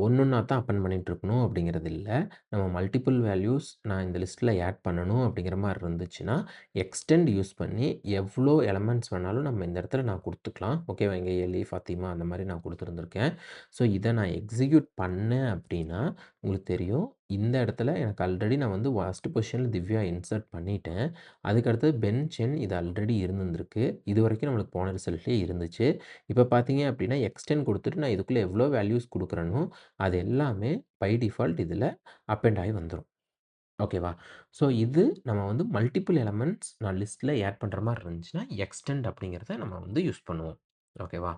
ஒண்ணொண்ணா தான் அப்பெண்ட் பண்ணிட்டுருக்கணும் அப்படிங்கிறது இல்ல. நம்ம மல்டிபிள் வேல்யூஸ் நான் இந்த லிஸ்ட்டில ஆட் பண்ணணும் அப்படிங்கிற மாரி இருந்துச்சுன்னா, எக்ஸ்டெண்ட் யூஸ் பண்ணி எவ்வளோ எலிமெண்ட்ஸ் வேணாலும் நம்ம இந்த இடத்துல நான் குடுத்துக்கலாம். ஓகேவா? இங்க எலி, ஃபாத்திமா அந்த மாரி நான் குடுத்துருந்துருக்கேன். ஸோ, இத நான் எக்ஸிக்யூட் பண்ணேன் அப்படின்னா, உங்களுக்கு தெரியும். இந்த இடத்துல எனக்கு ஆல்ரெடி நான் வந்து ஃபர்ஸ்ட் பொசிஷன்ல திவ்யா இன்சர்ட் பண்ணிட்டேன். அதுக்கு அடுத்தது பென், சென் இது ஆல்ரெடி இருந்திருக்கு. இதுவரைக்கும் நம்மளுக்கு போன ரிசல்ட்லயே இருந்துச்சு. இப்போ பார்த்தீங்க அப்படின்னா எக்ஸ்டெண்ட் கொடுத்துட்டு நான் இதுக்குள்ளே எவ்வளோ வேல்யூஸ் கொடுக்குறேனோ அது எல்லாமே பை டிஃபால்ட் இதில் அப்பெண்ட் ஆகி வந்துடும். ஓகேவா? ஸோ இது நம்ம வந்து மல்டிபிள் எலிமெண்ட்ஸ் நான் லிஸ்ட்டில் ஆட் பண்ணுற மாதிரி இருந்துச்சுன்னா எக்ஸ்டெண்ட் அப்படிங்கிறத நம்ம வந்து யூஸ் பண்ணுவோம். ஓகேவா?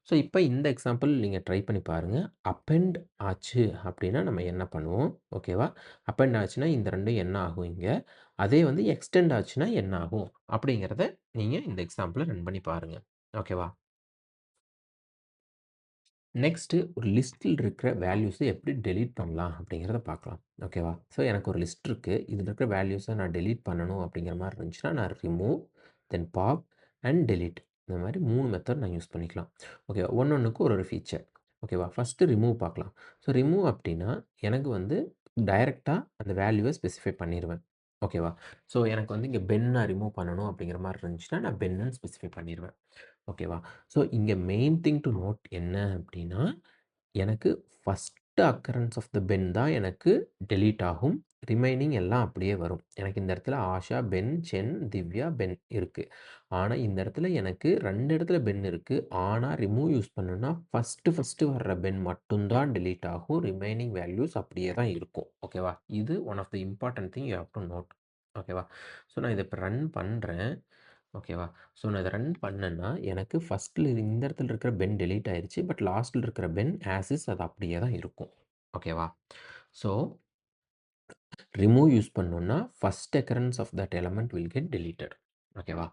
ஸோ இப்போ இந்த எக்ஸாம்பிள் நீங்கள் ட்ரை பண்ணி பாருங்கள். அப்பெண்ட் ஆச்சு அப்படின்னா நம்ம என்ன பண்ணுவோம்? ஓகேவா? அப்பெண்ட் ஆச்சுன்னா இந்த ரெண்டும் என்ன ஆகும் இங்கே? அதே வந்து எக்ஸ்டெண்ட் ஆச்சுன்னா என்ன ஆகும்? அப்படிங்கிறத நீங்கள் இந்த எக்ஸாம்பிளை ரன் பண்ணி பாருங்கள். ஓகேவா? நெக்ஸ்ட்டு ஒரு லிஸ்ட்டில் இருக்கிற வேல்யூஸை எப்படி டெலீட் பண்ணலாம் அப்படிங்கிறத பார்க்கலாம். ஓகேவா? ஸோ எனக்கு ஒரு லிஸ்ட் இருக்குது. இதில் இருக்கிற வேல்யூஸை நான் டெலீட் பண்ணணும் அப்படிங்கிற மாதிரி இருந்துச்சுன்னா நான் remove, then pop and delete இந்த மாதிரி 3 மெத்தட் நான் யூஸ் பண்ணிக்கலாம். ஓகேவா? ஒன்னொன்னுக்கு ஒரு ஃபீச்சர். ஓகேவா? ஃபஸ்ட்டு ரிமூவ் பார்க்கலாம். ஸோ ரிமூவ் அப்படின்னா எனக்கு வந்து டைரெக்டாக அந்த வேல்யூவை ஸ்பெசிஃபை பண்ணிடுவேன். ஓகேவா? ஸோ எனக்கு வந்து இங்கே பென்னை ரிமூவ் பண்ணணும் அப்படிங்கிற மாதிரி இருந்துச்சுன்னா நான் பென்னுன்னு ஸ்பெசிஃபை பண்ணிடுவேன். ஓகேவா? ஸோ இங்கே மெயின் திங் டு நோட் என்ன அப்படின்னா, எனக்கு first occurrence of the pen தான் எனக்கு டெலீட் ஆகும். ரிமைனிங் எல்லாம் அப்படியே வரும். எனக்கு இந்த இடத்துல ஆஷா, பென், சென், திவ்யா, பென் இருக்கு. ஆனா இந்த இடத்துல எனக்கு 2 இடத்துல பென் இருக்கு. ஆனா ரிமூவ் யூஸ் பண்ணணும்னா ஃபஸ்ட்டு வர்ற பென் மட்டும் தான் டெலீட் ஆகும். ரிமைனிங் வேல்யூஸ் அப்படியே தான் இருக்கும். ஓகேவா? இது one of the important thing you have to note. ஓகேவா? ஸோ நான் இத இப்ப ரன் பண்றேன். ஓகேவா? ஸோ நான் இத ரன் பண்ணேன்னா, எனக்கு ஃபர்ஸ்ட்ல இந்த இடத்துல இருக்கிற பென் டெலீட் ஆயிருச்சு. பட் லாஸ்ட்ல இருக்கிற பென் ஆஸ் இஸ் அது அப்படியே தான் இருக்கும். ஓகேவா? ஸோ ரிமூவ் யூஸ் பண்ணோம்னா, first occurrence of that element will get deleted. ஓகேவா?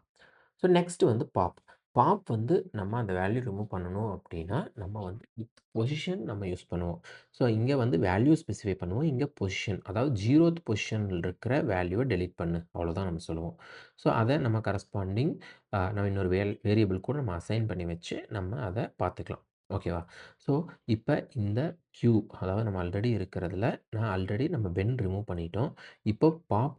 ஸோ நெக்ஸ்ட் வந்து பாப். பாப் வந்து நம்ம அந்த வேல்யூ ரிமூவ் பண்ணணும் அப்படின்னா, நம்ம வந்து வித் பொசிஷன் நம்ம யூஸ் பண்ணுவோம். ஸோ இங்க வந்து வேல்யூ ஸ்பெசிஃபை பண்ணுவோம். இங்க பொசிஷன் அதாவது 0த் பொசிஷன்ல இருக்கிற வேல்யூவ டெலீட் பண்ணு. அவ்வளோதான் நம்ம சொல்லுவோம். ஸோ அத நம்ம கரஸ்பாண்டிங் நம்ம இன்னொரு வேரியபிள் கூட நம்ம அசைன் பண்ணி வச்சு நம்ம அத பார்த்துக்கலாம். ஓகேவா? ஸோ இப்ப இந்த கியூ அதாவது நம்ம ஆல்ரெடி இருக்கிறதுல நான் ஆல்ரெடி நம்ம பென் ரிமூவ் பண்ணிட்டோம். இப்போ பாப்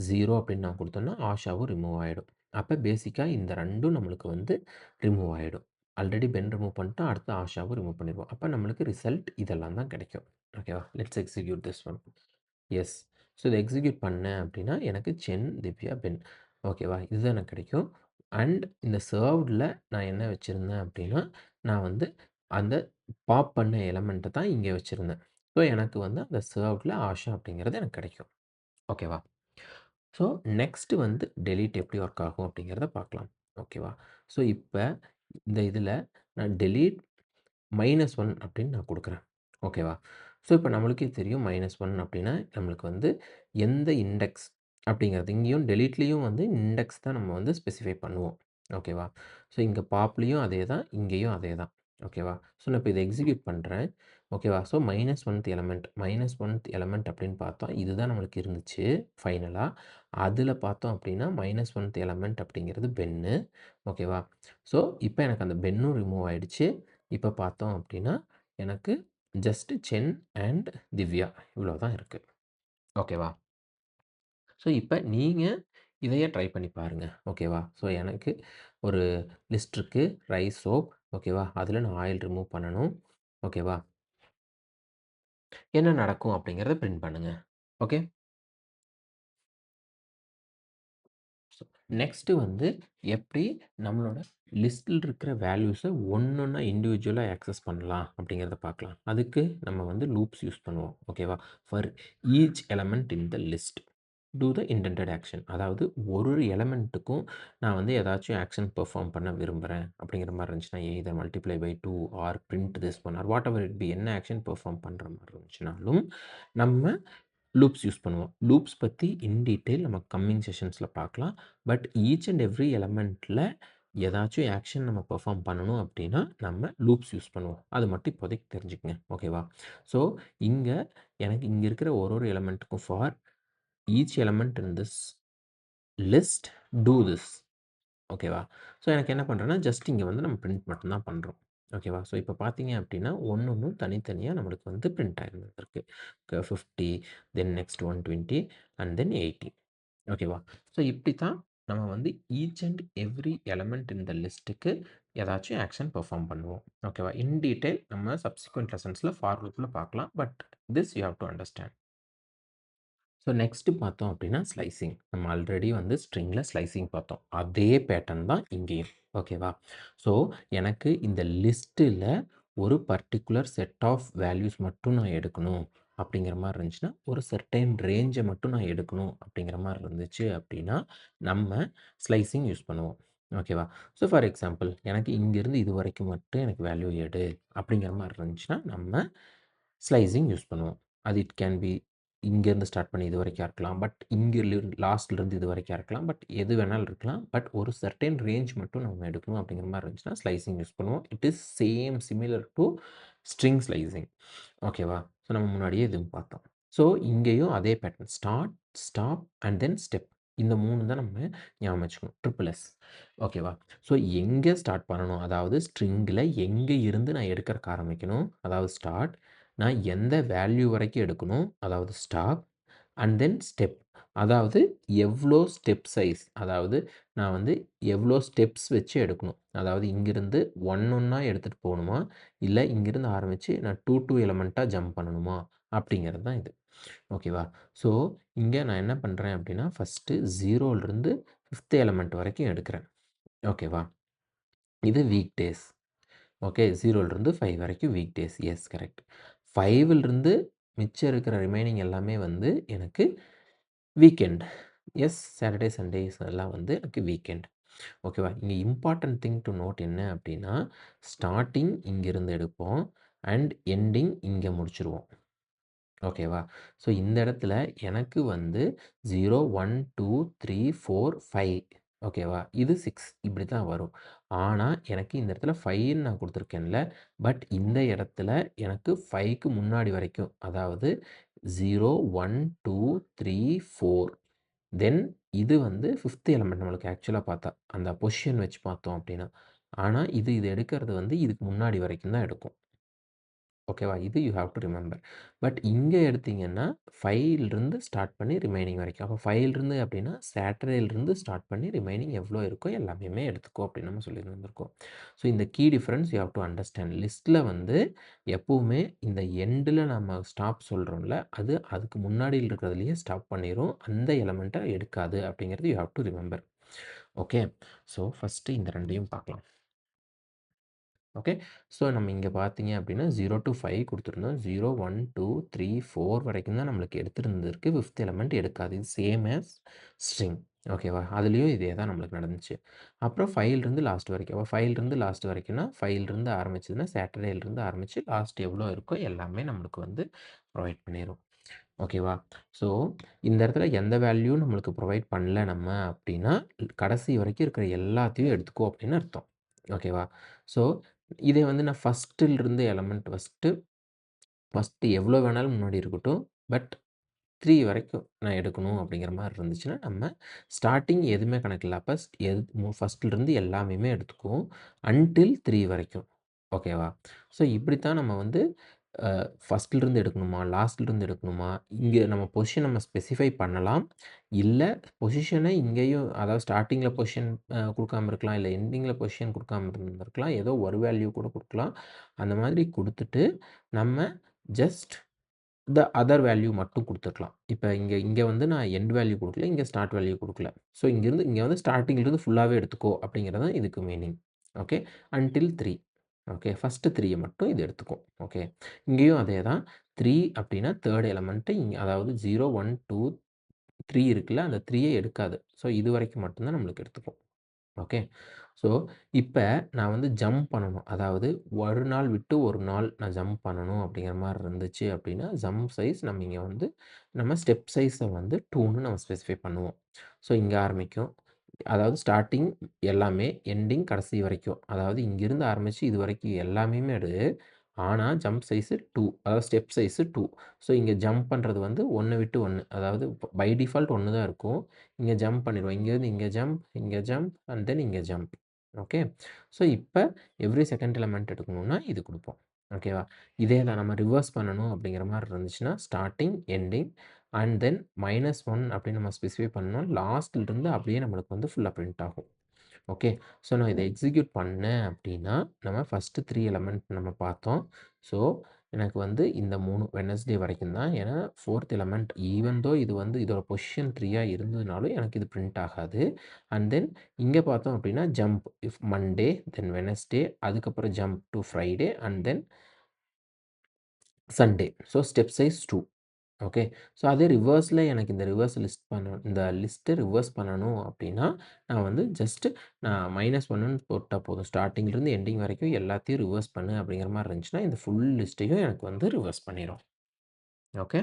0 அப்படின்னு நான் குடுத்தோம்னா, ஆஷாவும் ரிமூவ் ஆயிடும். அப்ப பேசிக்கா இந்த 2ம் நம்மளுக்கு வந்து ரிமூவ் ஆயிடும். ஆல்ரெடி பென் ரிமூவ் பண்ணிட்டோம். அடுத்து ஆஷாவும் ரிமூவ் பண்ணிருவோம். அப்ப நம்மளுக்கு ரிசல்ட் இதெல்லாம் தான் கிடைக்கும். ஓகேவா? Let's execute this one. Yes. So இத எக்ஸிக்யூட் பண்ணேன் அப்படின்னா, எனக்கு சென், திவ்யா, பென். ஓகேவா? இதுதான் எனக்கு கிடைக்கும். அண்ட் இந்த சர்வ்ட்ல நான் என்ன வச்சிருந்தேன் அப்படின்னா, நான் வந்து அந்த பாப் பண்ண எலிமெண்ட்ட தான் இங்க வச்சிருந்தேன். ஸோ எனக்கு வந்து அந்த சர்வ்ட்ல ஆஷா அப்படிங்கிறது எனக்கு கிடைக்கும். ஓகேவா? ஸோ நெக்ஸ்ட்டு வந்து டெலீட் எப்படி ஒர்க் ஆகும் அப்படிங்கிறத பார்க்கலாம். ஓகேவா? ஸோ இப்ப இந்த இதில நான் டெலீட் -1 அப்படின்னு நான் குடுக்குறேன். ஓகேவா? ஸோ இப்ப நம்மளுக்கே தெரியும் -1 அப்படின்னா நம்மளுக்கு வந்து எந்த இண்டெக்ஸ் அப்படிங்கிறது இங்கேயும் டெலீட்லயும் வந்து இண்டெக்ஸ் தான் நம்ம வந்து ஸ்பெசிஃபை பண்ணுவோம். ஓகேவா? ஸோ இங்க பாப்லயும் அதே தான், இங்கேயும் அதே தான். ஓகேவா? ஸோ நான் இப்ப இத எக்ஸிக்யூட் பண்றேன். ஓகேவா? ஸோ மைனஸ் ஒன்த் எலமெண்ட் அப்படின்னு பார்த்தா, இதுதான் நம்மளுக்கு இருந்துச்சு ஃபைனலா. அதுல பார்த்தோம் அப்படின்னா, -1th எலமெண்ட் அப்படிங்கிறது பென்னு. ஓகேவா? ஸோ இப்ப எனக்கு அந்த பென்னும் ரிமூவ் ஆயிடுச்சு. இப்ப பார்த்தோம் அப்படின்னா, எனக்கு ஜஸ்ட் சென் அண்ட் திவ்யா இவ்வளோ தான் இருக்கு. ஓகேவா? ஸோ இப்ப நீங்க இதையே ட்ரை பண்ணி பாருங்க. ஓகேவா? ஸோ எனக்கு ஒரு லிஸ்ட் இருக்கு. Rice soap. ஓகேவா? அதில நான் ஆயில் ரிமூவ் பண்ணணும். ஓகேவா? என்ன நடக்கும் அப்படிங்கிறத பிரிண்ட் பண்ணுங்க. ஓகே. ஸோ நெக்ஸ்ட்டு வந்து எப்படி நம்மளோட லிஸ்ட்டில இருக்கிற வேல்யூஸ ஒண்ணொண்ணா இண்டிவிஜுவலா ஆக்சஸ் பண்ணலாம் அப்படிங்கிறத பார்க்கலாம். அதுக்கு நம்ம வந்து லூப்ஸ் யூஸ் பண்ணுவோம். ஓகேவா? For each element in the list. Do the intended action. அதாவது ஒரு ஒரு எலிமெண்ட்டுக்கும் நான் வந்து ஏதாச்சும் ஆக்ஷன் பெர்ஃபார்ம் பண்ண விரும்புறேன் அப்படிங்கிற மாரி இருந்துச்சுன்னா, either multiply by 2 or print this one or whatever it be, என்ன ஆக்ஷன் பெர்ஃபார்ம் பண்ற மாரி இருந்துச்சுனாலும், நம்ம லூப்ஸ் யூஸ் பண்ணுவோம். லூப்ஸ் பத்தி இன் டீட்டெயில் நம்ம கம்மிங் செஷன்ஸ்ல பார்க்கலாம். பட் ஈச் அண்ட் எவ்ரி எலிமெண்ட்ல ஏதாச்சும் ஆக்ஷன் நம்ம பெர்ஃபார்ம் பண்ணணும் அப்படின்னா, நம்ம லூப்ஸ் யூஸ் பண்ணுவோம். அது மட்டும் இப்போதைக்கு தெரிஞ்சுக்கங்க. ஓகேவா? ஸோ இங்க எனக்கு இங்க இருக்கிற ஒரு ஒரு எலிமெண்ட்டுக்கும் for each element in this list do this. ஓகேவா? ஸோ எனக்கு என்ன பண்றேன்னா, ஜஸ்ட் இங்க வந்து நம்ம பிரிண்ட் மட்டும் தான் பண்றோம். ஓகேவா? ஸோ இப்ப பார்த்தீங்க அப்படின்னா, ஒண்ணொண்ணும் தனித்தனியா நம்மளுக்கு வந்து பிரிண்ட் ஆயிருந்திருக்கு. 50 தென் நெக்ஸ்ட் 120 அண்ட் தென் 80. ஓகேவா? ஸோ இப்படி தான் நம்ம வந்து each and every element in the லிஸ்ட்டுக்கு ஏதாச்சும் ஆக்ஷன் பெர்ஃபார்ம் பண்ணுவோம். ஓகேவா? இன் டீட்டெயில் நம்ம சப்சிக்வெண்ட் லெசன்ஸ்ல ஃபார் லூப்ல பார்க்கலாம். But this you have to understand. So next பார்த்தோம் அப்படின்னா ஸ்லைசிங். நம்ம ஆல்ரெடி வந்து ஸ்ட்ரிங்கில ஸ்லைசிங் பார்த்தோம். அதே பேட்டர்ன் தான் இங்கேயும். ஓகேவா? ஸோ எனக்கு இந்த லிஸ்ட்டில ஒரு பர்ட்டிகுலர் செட் ஆஃப் வேல்யூஸ் மட்டும் நான் எடுக்கணும் அப்படிங்கிற மாரி இருந்துச்சுன்னா, ஒரு செர்டைன் ரேஞ்ச மட்டும் நான் எடுக்கணும் அப்படிங்கிற மாரி இருந்துச்சு அப்படின்னா, நம்ம ஸ்லைசிங் யூஸ் பண்ணுவோம். ஓகேவா? ஸோ ஃபார் எக்ஸாம்பிள் எனக்கு இங்கேருந்து இதுவரைக்கும் மட்டும் எனக்கு வேல்யூ எடு அப்படிங்கிற மாரி இருந்துச்சுன்னா, நம்ம ஸ்லைசிங் யூஸ் பண்ணுவோம். அது இட் கேன் பி இங்கேருந்து ஸ்டார்ட் பண்ணி இது வரைக்கும் இருக்கலாம். பட் இங்க லாஸ்ட்லேருந்து இது வரைக்கும் இருக்கலாம். பட் எது வேணாலும் இருக்கலாம். பட் ஒரு சர்டைன் ரேஞ்ச் மட்டும் நம்ம எடுக்கணும் அப்படிங்கிற மாரி இருந்துச்சுன்னா, ஸ்லைசிங் யூஸ் பண்ணுவோம். It is same similar to string slicing. ஓகேவா? ஸோ நம்ம முன்னாடியே இதுவும் பார்த்தோம். ஸோ இங்கேயும் அதே pattern start, stop and then step. இந்த 3 தான் நம்ம ஞாபகம் வச்சுக்கணும். Triple S. ஓகேவா? ஸோ எங்கே ஸ்டார்ட் பண்ணணும்? அதாவது ஸ்ட்ரிங்கில எங்க இருந்து நான் எடுக்கறக்கு ஆரம்பிக்கணும்? அதாவது ஸ்டார்ட். நான் எந்த வேல்யூ வரைக்கும் எடுக்கணும்? அதாவது ஸ்டாப். And then step. அதாவது எவ்வளோ ஸ்டெப் சைஸ், அதாவது நான் வந்து எவ்வளோ ஸ்டெப்ஸ் வச்சு எடுக்கணும். அதாவது இங்கிருந்து ஒண்ணா எடுத்துட்டு போகணுமா? இல்ல இங்கிருந்து ஆரம்பிச்சு நான் 2 எலிமெண்ட்டா ஜம்ப் பண்ணணுமா? அப்படிங்கிறது தான் இது. ஓகேவா? ஸோ இங்க நான் என்ன பண்றேன் அப்படின்னா, ஃபர்ஸ்ட்டு 0லிருந்து 5த் எலிமெண்ட் வரைக்கும் எடுக்கிறேன். ஓகேவா? இது வீக் டேஸ். ஓகே. 0லிருந்து 5 வரைக்கும் வீக் டேஸ். Yes correct. 5லிருந்து மிச்சம் இருக்கிற ரிமைனிங் எல்லாமே வந்து எனக்கு வீக்கெண்ட். எஸ் சாட்டர்டே, சண்டேஸ் எல்லாம் வந்து எனக்கு வீக்கெண்ட். ஓகேவா? இங்க இம்பார்ட்டன்ட் திங் டூ நோட் என்ன அப்படின்னா, ஸ்டார்ட்டிங் இங்கிருந்து எடுப்போம் அண்ட் எண்டிங் இங்க முடிச்சுருவோம். ஓகேவா? ஸோ இந்த இடத்துல எனக்கு வந்து 0, 1, 2, 3, 4, 5. ஓகேவா? இது 6 இப்படி தான் வரும். ஆனா, எனக்கு இந்த இடத்துல 5ன்னு நான் குடுத்துருக்கேன்ல. பட் இந்த இடத்துல எனக்கு 5க்கு முன்னாடி வரைக்கும், அதாவது 0, 1, 2, 3, 4. தென் இது வந்து 5த் எலிமெண்ட் நம்மளுக்கு ஆக்சுவலா பார்த்தா. அந்த பொசிஷன் வச்சு பார்த்தோம் அப்படின்னா. ஆனா, இது எடுக்கிறது வந்து இதுக்கு முன்னாடி வரைக்கும் தான் எடுக்கும். ஓகேவா? இது you have to remember. But இங்க எடுத்தீங்கன்னா, 5லிருந்து ஸ்டார்ட் பண்ணி ரிமைனிங் வரைக்கும். அப்போ 5லிருந்து அப்படின்னா, சாட்டர்டேலிருந்து ஸ்டார்ட் பண்ணி ரிமைனிங் எவ்வளோ இருக்கோ எல்லாத்தையுமே எடுத்துக்கோ அப்படின்னு நம்ம சொல்லியிருந்திருக்கோம். ஸோ இந்த key difference you have to understand. லிஸ்ட்ல வந்து எப்பவுமே இந்த எண்டுல நம்ம ஸ்டாப் சொல்றோம்ல, அது அதுக்கு முன்னாடி இருக்கிறதுலயே ஸ்டாப் பண்ணிரும். அந்த எலிமெண்ட்ட எடுக்காது அப்படிங்கிறது you have to remember. Okay. So first இந்த 2யும் பார்க்கலாம். ஓகே. ஸோ நம்ம இங்க பார்த்தீங்க அப்படின்னா 0-5 குடுத்துருந்தோம். 0, 1, 2, 3, 4 வரைக்கும் தான் நம்மளுக்கு எடுத்திருந்திருக்கு. 5த் எலிமெண்ட் எடுக்காது. இது சேம் ஆஸ் ஸ்ட்ரிங். ஓகேவா? அதுலயும் இதே தான் நம்மளுக்கு நடந்துச்சு. அப்புறம் 5லிருந்து லாஸ்ட் வரைக்கும். அப்ப 5லிருந்து லாஸ்ட் வரைக்கும்னா, 5லிருந்து ஆரம்பிச்சதுன்னா, சாட்டர்டேலிருந்து ஆரம்பிச்சு லாஸ்ட் எவ்வளோ இருக்கோ எல்லாமே நம்மளுக்கு வந்து ப்ரொவைட் பண்ணிரும். ஓகேவா? ஸோ இந்த இடத்துல எந்த வேல்யூ நம்மளுக்கு ப்ரொவைட் பண்ணல நம்ம அப்படின்னா, கடைசி வரைக்கும் இருக்கிற எல்லாத்தையும் எடுத்துக்கோ அப்படின்னு அர்த்தம். ஓகேவா? ஸோ இதே வந்து நான் ஃபர்ஸ்ட்டிலிருந்து எலமெண்ட் ஃபர்ஸ்ட்டு எவ்வளோ வேணாலும் முன்னாடி இருக்கட்டும். பட் 3 வரைக்கும் நான் எடுக்கணும் அப்படிங்கிற மாரி இருந்துச்சுன்னா, நம்ம ஸ்டார்ட்டிங் எதுவுமே கணக்கு இல்ல. அப்ப ஃபர்ஸ்ட்லருந்து எல்லாமே எடுத்துக்குவோம். அன்டில் 3 வரைக்கும். ஓகேவா? ஸோ இப்படித்தான் நம்ம வந்து ஃபர்ஸ்ட்லருந்து எடுக்கணுமா? லாஸ்ட்லருந்து எடுக்கணுமா? இங்க நம்ம பொசிஷன் நம்ம ஸ்பெசிஃபை பண்ணலாம். இல்ல பொசிஷன இங்கேயும் அதாவது ஸ்டார்ட்டிங்ல பொசிஷன் குடுக்காம இருக்கலாம். இல்ல எண்டிங்ல பொசிஷன் குடுக்காம இருந்திருக்கலாம். ஏதோ ஒரு வேல்யூ கூட குடுக்கலாம். அந்த மாதிரி குடுத்துட்டு, நம்ம ஜஸ்ட் அதர் வேல்யூ மட்டும் குடுத்துக்கலாம். இப்ப இங்க இங்க வந்து நான் எண்ட் வேல்யூ குடுக்கல. இங்க ஸ்டார்ட் வேல்யூ குடுக்கல. ஸோ இங்க வந்து ஸ்டார்ட்டிங்லேருந்து ஃபுல்லாவே எடுத்துக்கோ அப்படிங்கிறது தான் இதுக்கு meaning. Okay. Until 3. Okay. First 3ய மட்டும் இது எடுத்துக்கும். ஓகே. இங்கேயும் அதே தான். 3 அப்படின்னா 3 எலிமெண்ட் அதாவது 0, 1, 2, 3 இருக்குல்ல. அந்த 3ய எடுக்காது. ஸோ இதுவரைக்கும் மட்டும் தான் நம்மளுக்கு எடுத்துக்கும். ஓகே. ஸோ, இப்ப நான் வந்து ஜம்ப் பண்ணணும். அதாவது ஒரு நாள் விட்டு ஒரு நாள் நான் ஜம்ப் பண்ணணும் அப்படிங்கிற மாரி இருந்துச்சு அப்படின்னா, ஜம்ப் சைஸ் நம்ம இங்க வந்து நம்ம ஸ்டெப் சைஸ வந்து 2ன்னு நம்ம ஸ்பெசிஃபை பண்ணுவோம். ஸோ, இங்க ஆரம்பிக்கும். அதாவது ஸ்டார்ட்டிங் எல்லாமே, எண்டிங் கடைசி வரைக்கும். அதாவது இங்கிருந்து ஆரம்பிச்சு இதுவரைக்கும் எல்லாமேமே ஆனா ஜம்ப் சைஸ் 2 அதாவது ஸ்டெப் சைஸ் 2. ஸோ, இங்க ஜம்ப் பண்றது வந்து 1 விட்டு 1 அதாவது பை டிஃபால்ட் 1 தான் இருக்கும். இங்க ஜம்ப் பண்ணிருவோம். இங்கேருந்து இங்க ஜம்ப் அண்ட் தென் இங்க ஜம்ப். ஓகே. ஸோ, இப்ப எவ்ரி செகண்ட் எலிமெண்ட் எடுக்கணும்னா இது குடுப்போம். ஓகேவா? இதே தான் நம்ம ரிவர்ஸ் பண்ணணும் அப்படிங்கிற மாரி இருந்துச்சுன்னா, ஸ்டார்ட்டிங், எண்டிங் அண்ட் தென் -1 அப்படின்னு நம்ம ஸ்பெசிஃபை பண்ணோம். லாஸ்ட்லருந்து அப்படியே நம்மளுக்கு வந்து ஃபுல்லா பிரிண்ட் ஆகும். ஓகே. ஸோ, நான் இத எக்ஸிக்யூட் பண்ணேன் அப்படின்னா, நம்ம ஃபர்ஸ்ட் 3 எலிமெண்ட் நம்ம பார்த்தோம். ஸோ, எனக்கு வந்து இந்த 3 வெட்னஸ்டே வரைக்கும் தான். ஏன்னா 4த் எலிமெண்ட் ஈவன் தோ இது வந்து இதோட பொசிஷன் 3ஆ இருந்ததுனாலும் எனக்கு இது பிரிண்ட் ஆகாது. அண்ட் தென் இங்க பார்த்தோம் அப்படின்னா, jump if Monday, then Wednesday அதுக்கப்புறம் jump to Friday and then Sunday. So, step size 2. Okay. So, அதே ரிவர்ஸ்ல எனக்கு இந்த லிஸ்ட்ட ரிவர்ஸ் பண்ணணும் அப்படின்னா, நான் வந்து ஜஸ்ட் நான் -1ன்னு போட்டா போதும். ஸ்டார்ட்டிங்லேருந்து எண்டிங் வரைக்கும் எல்லாத்தையும் ரிவர்ஸ் பண்ணு அப்படிங்கிற மாரி இருந்துச்சுன்னா, இந்த ஃபுல் லிஸ்ட்டையும் எனக்கு வந்து ரிவர்ஸ் பண்ணிரும். ஓகே.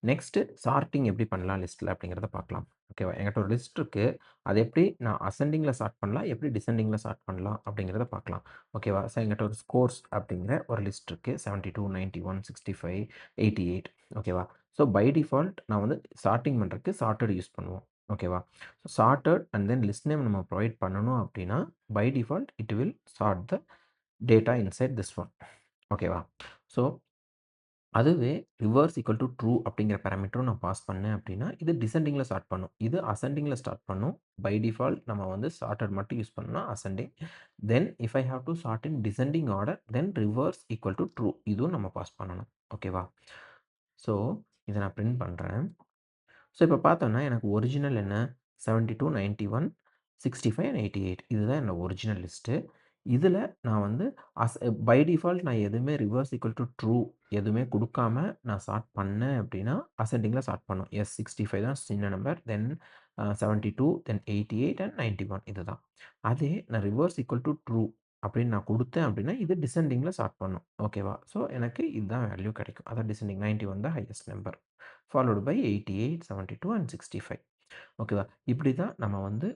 நெக்ஸ்ட்டு சார்ட்டிங் எப்படி பண்ணலாம் லிஸ்ட்ல அப்படிங்கிறத பார்க்கலாம். ஓகேவா? என்கிட்ட ஒரு லிஸ்ட் இருக்கு. அத எப்படி நான் அசெண்டிங்ல சார்ட் பண்ணலாம், எப்படி டிசெண்டிங்ல சார்ட் பண்ணலாம் அப்படிங்கிறத பார்க்கலாம். ஓகேவா? ஸோ என்கிட்ட ஒரு ஸ்கோர்ஸ் அப்படிங்கிற ஒரு லிஸ்ட் இருக்கு. 72, 91, 65, 88 ஓகேவா? ஸோ பை டிஃபால்ட் நான் வந்து சார்ட்டிங் பண்றதுக்கு சார்ட்டட் யூஸ் பண்ணுவோம். ஓகேவா? So sorted and then list name நம்ம ப்ரொவைட் பண்ணணும் அப்படின்னா, by default it will sort the data inside this one. ஓகேவா? ஸோ அதுவே ரிவர்ஸ் ஈக்குவல் டூ ட்ரூ அப்படிங்கிற பாராமீட்டரும் நான் பாஸ் பண்ணேன் அப்படின்னா, இது டிசெண்டிங்ல ஸ்டார்ட் பண்ணும். இது அசெண்டிங்ல ஸ்டார்ட் பண்ணும். பை டிஃபால்ட் நம்ம வந்து சார்ட்டட் மட்டும் யூஸ் பண்ணோம்னா ascending. Then if I have to sort in descending order, then reverse equal to true இதுவும் நம்ம பாஸ் பண்ணணும். ஓகேவா? ஸோ இத நான் பிரிண்ட் பண்றேன். ஸோ இப்போ பார்த்தோம்னா எனக்கு ஒரிஜினல் என்ன 72, 91, 65 அண்ட் 88 இதுதான் என்னோட ஒரிஜினல் லிஸ்ட்டு. இதில நான் வந்து பை டிஃபால்ட் நான் எதுவுமே ரிவர்ஸ் ஈக்குவல் டூ ட்ரூ எதுவுமே குடுக்காம நான் சார்ட் பண்ணேன் அப்படின்னா, அசெண்டிங்கில சார்ட் பண்ணும். 65 தான் சின்ன நம்பர். தென் 72 தென் 88 அண்ட் 91 இதுதான். அதே நான் ரிவர்ஸ் ஈக்குவல் டூ ட்ரூ அப்படின்னு நான் குடுத்தேன் அப்படின்னா, இது டிசெண்டிங்கில சார்ட் பண்ணும். ஓகேவா? ஸோ எனக்கு இதுதான் வேல்யூ கிடைக்கும். அதான் டிசெண்டிங் 91 தான் highest number. Followed by 88, 72 and 65. ஓகேவா? இப்படி தான் நம்ம வந்து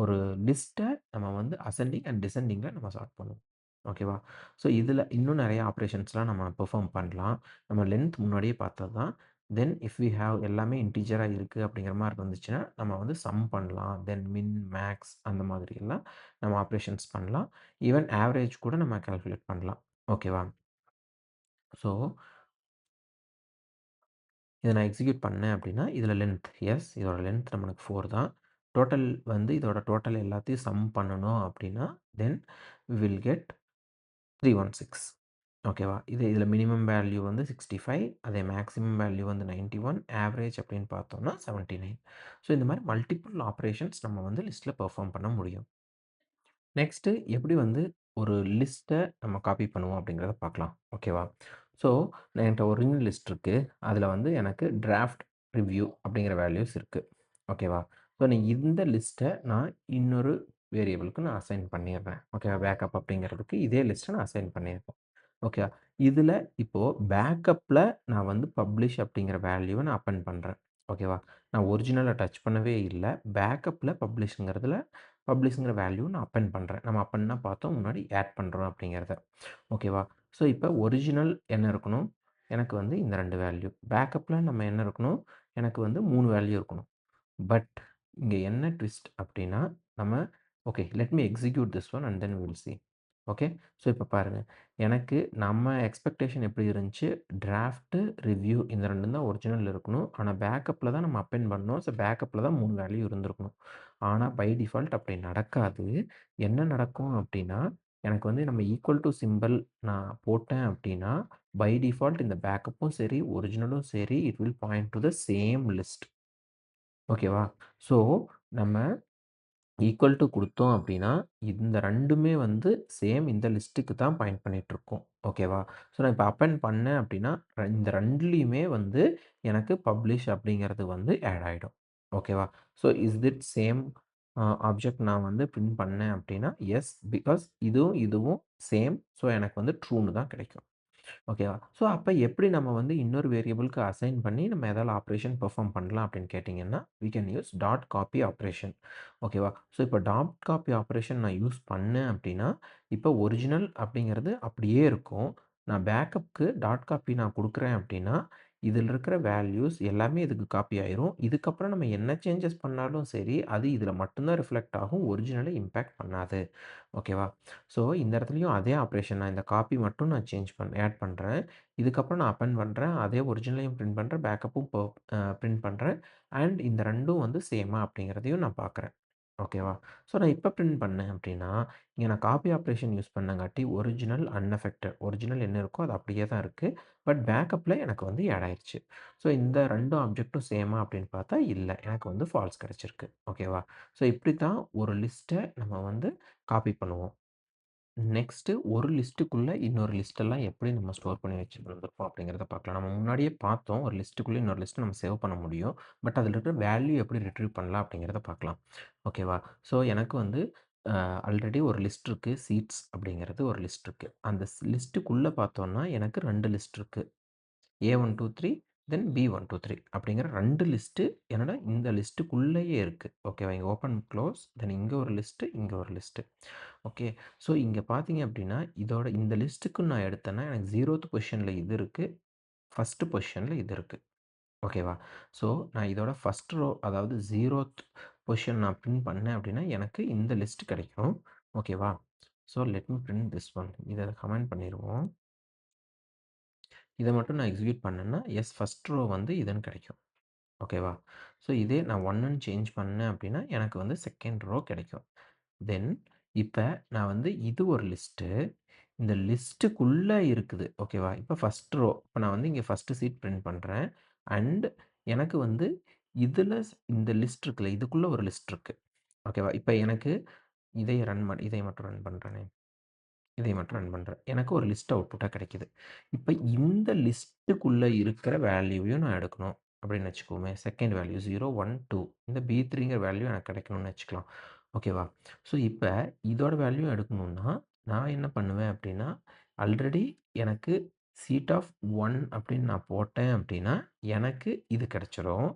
ஒரு லிஸ்ட்ட நம்ம வந்து அசெண்டிங் அண்ட் டிசெண்டிங்ல நம்ம சார்ட் பண்ணுவோம். ஓகேவா? ஸோ இதில இன்னும் நெறைய ஆப்பரேஷன்ஸ்லாம் நம்ம பெர்ஃபார்ம் பண்ணலாம். நம்ம லென்த் முன்னாடியே பார்த்தது தான். தென் இஃப் வி ஹேவ் எல்லாமே இன்டிஜரா இருக்கு அப்படிங்கிற மாரி இருந்துச்சுன்னா, நம்ம வந்து சம் பண்ணலாம். தென் மின், மேக்ஸ் அந்த மாதிரி எல்லாம் நம்ம ஆப்பரேஷன்ஸ் பண்ணலாம். ஈவன் ஆவரேஜ் கூட நம்ம கால்குலேட் பண்ணலாம். ஓகேவா? ஸோ இத நான் எக்ஸிக்யூட் பண்ணேன் அப்படின்னா, இதில லென்த் எஸ் இதோட லென்த் நம்மளுக்கு 4 தான். டோட்டல் வந்து இதோட டோட்டல் எல்லாத்தையும் சம் பண்ணணும் அப்படின்னா, தென் வி வில் கெட் 316 ஓகேவா? இதில மினிமம் வேல்யூ வந்து 65 அதே மேக்ஸிமம் வேல்யூ வந்து 91 ஆவரேஜ் அப்படின்னு பார்த்தோம்னா 79. ஸோ இந்த மாரி மல்டிபிள் ஆப்பரேஷன்ஸ் நம்ம வந்து லிஸ்ட்ல பெர்ஃபார்ம் பண்ண முடியும். நெக்ஸ்ட்டு எப்படி வந்து ஒரு லிஸ்ட்ட நம்ம காப்பி பண்ணுவோம் அப்படிங்கிறத பார்க்கலாம். ஓகேவா? ஸோ என்கிட்ட ஒரிஜினல் லிஸ்ட் இருக்கு. அதில வந்து எனக்கு டிராஃப்ட் ரிவ்யூ அப்படிங்கிற வேல்யூஸ் இருக்கு. ஓகேவா? ஸோ இந்த லிஸ்ட்ட நான் இன்னொரு வேரியபிளுக்கு நான் அசைன் பண்ணிடுறேன். ஓகேவா? பேக்கப் அப்படிங்கிறதுக்கு இதே லிஸ்ட்ட நான் அசைன் பண்ணியிருக்கேன். ஓகேவா? இதில இப்போ பேக்கப்ல நான் வந்து பப்ளிஷ் அப்படிங்கிற வேல்யூவ நான் அப்பெண்ட் பண்றேன். ஓகேவா? நான் ஒரிஜினல டச் பண்ணவே இல்ல. பேக்கப்ல பப்ளிஷ்ங்கிறதுல பப்ளிஷ்ங்கிற வேல்யூ நான் அப்பெண்ட் பண்ணுறேன். நம்ம அப்பெண்ட்னா பார்த்தோம் முன்னாடி ஆட் பண்ணுறோம் அப்படிங்கிறத. ஓகேவா? ஸோ இப்போ ஒரிஜினல் என்ன இருக்கணும்? எனக்கு வந்து இந்த 2 வேல்யூ. பேக்கப்பில் நம்ம என்ன இருக்கணும்? எனக்கு வந்து 3 வேல்யூ இருக்கணும். பட் இங்கே என்ன ட்விஸ்ட் அப்படின்னா நம்ம okay let me execute this one and then will see. Okay. So இப்போ பாருங்கள், எனக்கு நம்ம எக்ஸ்பெக்டேஷன் எப்படி இருந்துச்சு? டிராஃப்ட்டு, ரிவ்யூ இந்த 2ம் தான் ஒரிஜினல் இருக்கணும். ஆனால் பேக்கப்பில் தான் நம்ம அப்பெண்ட் பண்ணோம். ஸோ பேக்கப்பில் தான் 3 வேல்யூ இருந்திருக்கணும். ஆனால் பை டிஃபால்ட் அப்படி நடக்காது. என்ன நடக்கும் அப்படின்னா, எனக்கு வந்து நம்ம ஈக்குவல் டூ சிம்பல் நான் போட்டேன் அப்படின்னா, பை டிஃபால்ட் இந்த பேக்கப்பும் சரி, ஒரிஜினலும் சரி, it will point to the same list. ஓகேவா? ஸோ, நம்ம ஈக்குவல் டூ குடுத்தோம் அப்படின்னா, இந்த 2மே வந்து சேம் இந்த லிஸ்ட்டுக்கு தான் பாயிண்ட் பண்ணிட்டுருக்கும். ஓகேவா? ஸோ, நான் இப்போ அப்பெண்ட் பண்ணேன் அப்படின்னா, இந்த 2லயுமே வந்து எனக்கு பப்ளிஷ் அப்படிங்கிறது வந்து ஆட் ஆயிடும். ஓகேவா? ஸோ, இஸ் திட் சேம் ஆப்ஜெக்ட் நான் வந்து பிரிண்ட் பண்ணேன் அப்படின்னா, எஸ் பிகாஸ் இதுவும் இதுவும் சேம். ஸோ, எனக்கு வந்து ட்ரூன்னு தான் கிடைக்கும். ஓகேவா? ஸோ, அப்ப எப்படி நம்ம வந்து இன்னொரு வேரியபிள்க்கு அசைன் பண்ணி நம்ம ஏதாவது ஆப்பரேஷன் பெர்ஃபார்ம் பண்ணலாம் அப்படின்னு கேட்டீங்கன்னா, we can use dot copy operation. ஓகேவா? ஸோ, இப்போ டாட் காப்பி ஆப்பரேஷன் நான் யூஸ் பண்ணேன் அப்படின்னா, இப்போ ஒரிஜினல் அப்படிங்கிறது அப்படியே இருக்கும். நான் பேக்கப்க்கு டாட் காப்பி நான் குடுக்குறேன் அப்படின்னா, இதில இருக்கிற வேல்யூஸ் எல்லாமே இதுக்கு காப்பி ஆயிரும். இதுக்கப்புறம் நம்ம என்ன சேஞ்சஸ் பண்ணாலும் சரி, அது இதில மட்டும் தான் ரிஃப்ளெக்ட் ஆகும். ஒரிஜினல இம்பேக்ட் பண்ணாது. ஓகேவா? ஸோ, இந்த இடத்துலயும் அதே ஆப்பரேஷன் நான் இந்த காப்பி மட்டும் நான் ஆட் பண்றேன். இதுக்கப்புறம் நான் அப்பெண்ட் பண்றேன். அதே ஒரிஜினலையும் பிரிண்ட் பண்றேன். பேக்கப்பும் பிரிண்ட் பண்றேன். அண்ட் இந்த 2ம் வந்து சேமா அப்படிங்கிறதையும் நான் பார்க்குறேன். ஓகேவா? ஸோ, நான் இப்ப பிரிண்ட் பண்ணேன் அப்படின்னா, இங்க நான் காப்பி ஆப்பரேஷன் யூஸ் பண்ணங்காட்டி ஒரிஜினல் அன்அஃபெக்டட். ஒரிஜினல் என்ன இருக்கோ அது அப்படியே தான் இருக்கு. பட் பேக்கப்ல எனக்கு வந்து ஆட் ஆயிருச்சு. ஸோ, இந்த 2 ஆப்ஜெக்ட்டும் சேமா அப்படின்னு பார்த்தா இல்ல. எனக்கு வந்து ஃபால்ஸ் கிடைச்சிருக்கு. ஓகேவா? ஸோ, இப்படி தான் ஒரு லிஸ்ட்ட நம்ம வந்து காப்பி பண்ணுவோம். நெக்ஸ்ட்டு ஒரு லிஸ்ட்டுக்குள்ள இன்னொரு லிஸ்ட்டெல்லாம் எப்படி நம்ம ஸ்டோர் பண்ணி வச்சிருந்திருப்போம் அப்படிங்கிறத பார்க்கலாம். நம்ம முன்னாடியே பார்த்தோம். ஒரு லிஸ்ட்டுக்குள்ள இன்னொரு லிஸ்ட் நம்ம சேவ் பண்ண முடியும். பட் அதில இருக்கிற வேல்யூ எப்படி ரிட்ரீவ் பண்ணலாம் அப்படிங்கிறத பார்க்கலாம். ஓகேவா? ஸோ எனக்கு வந்து ஆல்ரெடி ஒரு லிஸ்ட் இருக்கு. சீட்ஸ் அப்படிங்கிறது ஒரு லிஸ்ட் இருக்கு. அந்த லிஸ்ட்டுக்குள்ள பார்த்தோம்னா எனக்கு 2 லிஸ்ட் இருக்கு. A123 தென் B123 அப்படிங்கிற 2 லிஸ்ட்டு என்னோட இந்த லிஸ்ட்டுக்குள்ளேயே இருக்கு. ஓகேவா? இங்க ஓப்பன், குளோஸ் தென் இங்க ஒரு லிஸ்ட்டு, இங்க ஒரு லிஸ்ட்டு. ஓகே. ஸோ, இங்க பார்த்தீங்க அப்படின்னா, இதோட இந்த லிஸ்ட்டுக்கு நான் எடுத்தேன்னா, எனக்கு 0த் பொசிஷன்ல இது இருக்கு. 1 பொசிஷன்ல இது இருக்கு. ஓகேவா? ஸோ, நான் இதோட 1 ரோ அதாவது 0த் பொசிஷன் நான் பிரிண்ட் பண்ணேன் அப்படின்னா, எனக்கு இந்த லிஸ்ட் கிடைக்கும். ஓகேவா? So, let me print this one. இத கமெண்ட் பண்ணிருவோம். இத மட்டும் நான் எக்ஸிக்யூட் பண்ணேன்னா, எஸ் 1 ரோ வந்து இதுன்னு கிடைக்கும். ஓகேவா? ஸோ, இதே நான் 1ன்னு சேஞ்ச் பண்ணேன் அப்படின்னா, எனக்கு வந்து 2ண்ட் ரோ கிடைக்கும். தென் இப்ப நான் வந்து இது ஒரு லிஸ்ட்டு. இந்த லிஸ்ட்டுக்குள்ள இருக்குது. ஓகேவா? இப்ப 1 ரோ. இப்ப நான் வந்து இங்க 1 சீட் பிரிண்ட் பண்றேன். அண்ட் எனக்கு வந்து இதுல இந்த லிஸ்ட் இருக்குல்ல, இதுக்குள்ள ஒரு லிஸ்ட் இருக்கு. ஓகேவா? இப்ப எனக்கு இதை மட்டும் ரன் பண்றேனே. இதை மட்டும் ரன் பண்றேன். எனக்கு ஒரு லிஸ்ட் அவுட்புட்டா கிடைக்குது. இப்ப இந்த லிஸ்ட்டுக்குள்ள இருக்கிற வேல்யூவையும் நான் எடுக்கணும் அப்படின்னு வச்சுக்குவோமே. செகண்ட் வேல்யூ 0, 1, 2 இந்த B3ங்கிற வேல்யூ எனக்கு கிடைக்கணும்னு வச்சுக்கலாம். ஓகேவா? ஸோ இப்ப இதோட வேல்யூ எடுக்கணும்னா, நான் என்ன பண்ணுவேன் அப்படின்னா, ஆல்ரெடி எனக்கு சீட் ஆஃப் 1 அப்படின்னு நான் போட்டேன் அப்படின்னா, எனக்கு இது கிடைச்சிரும்.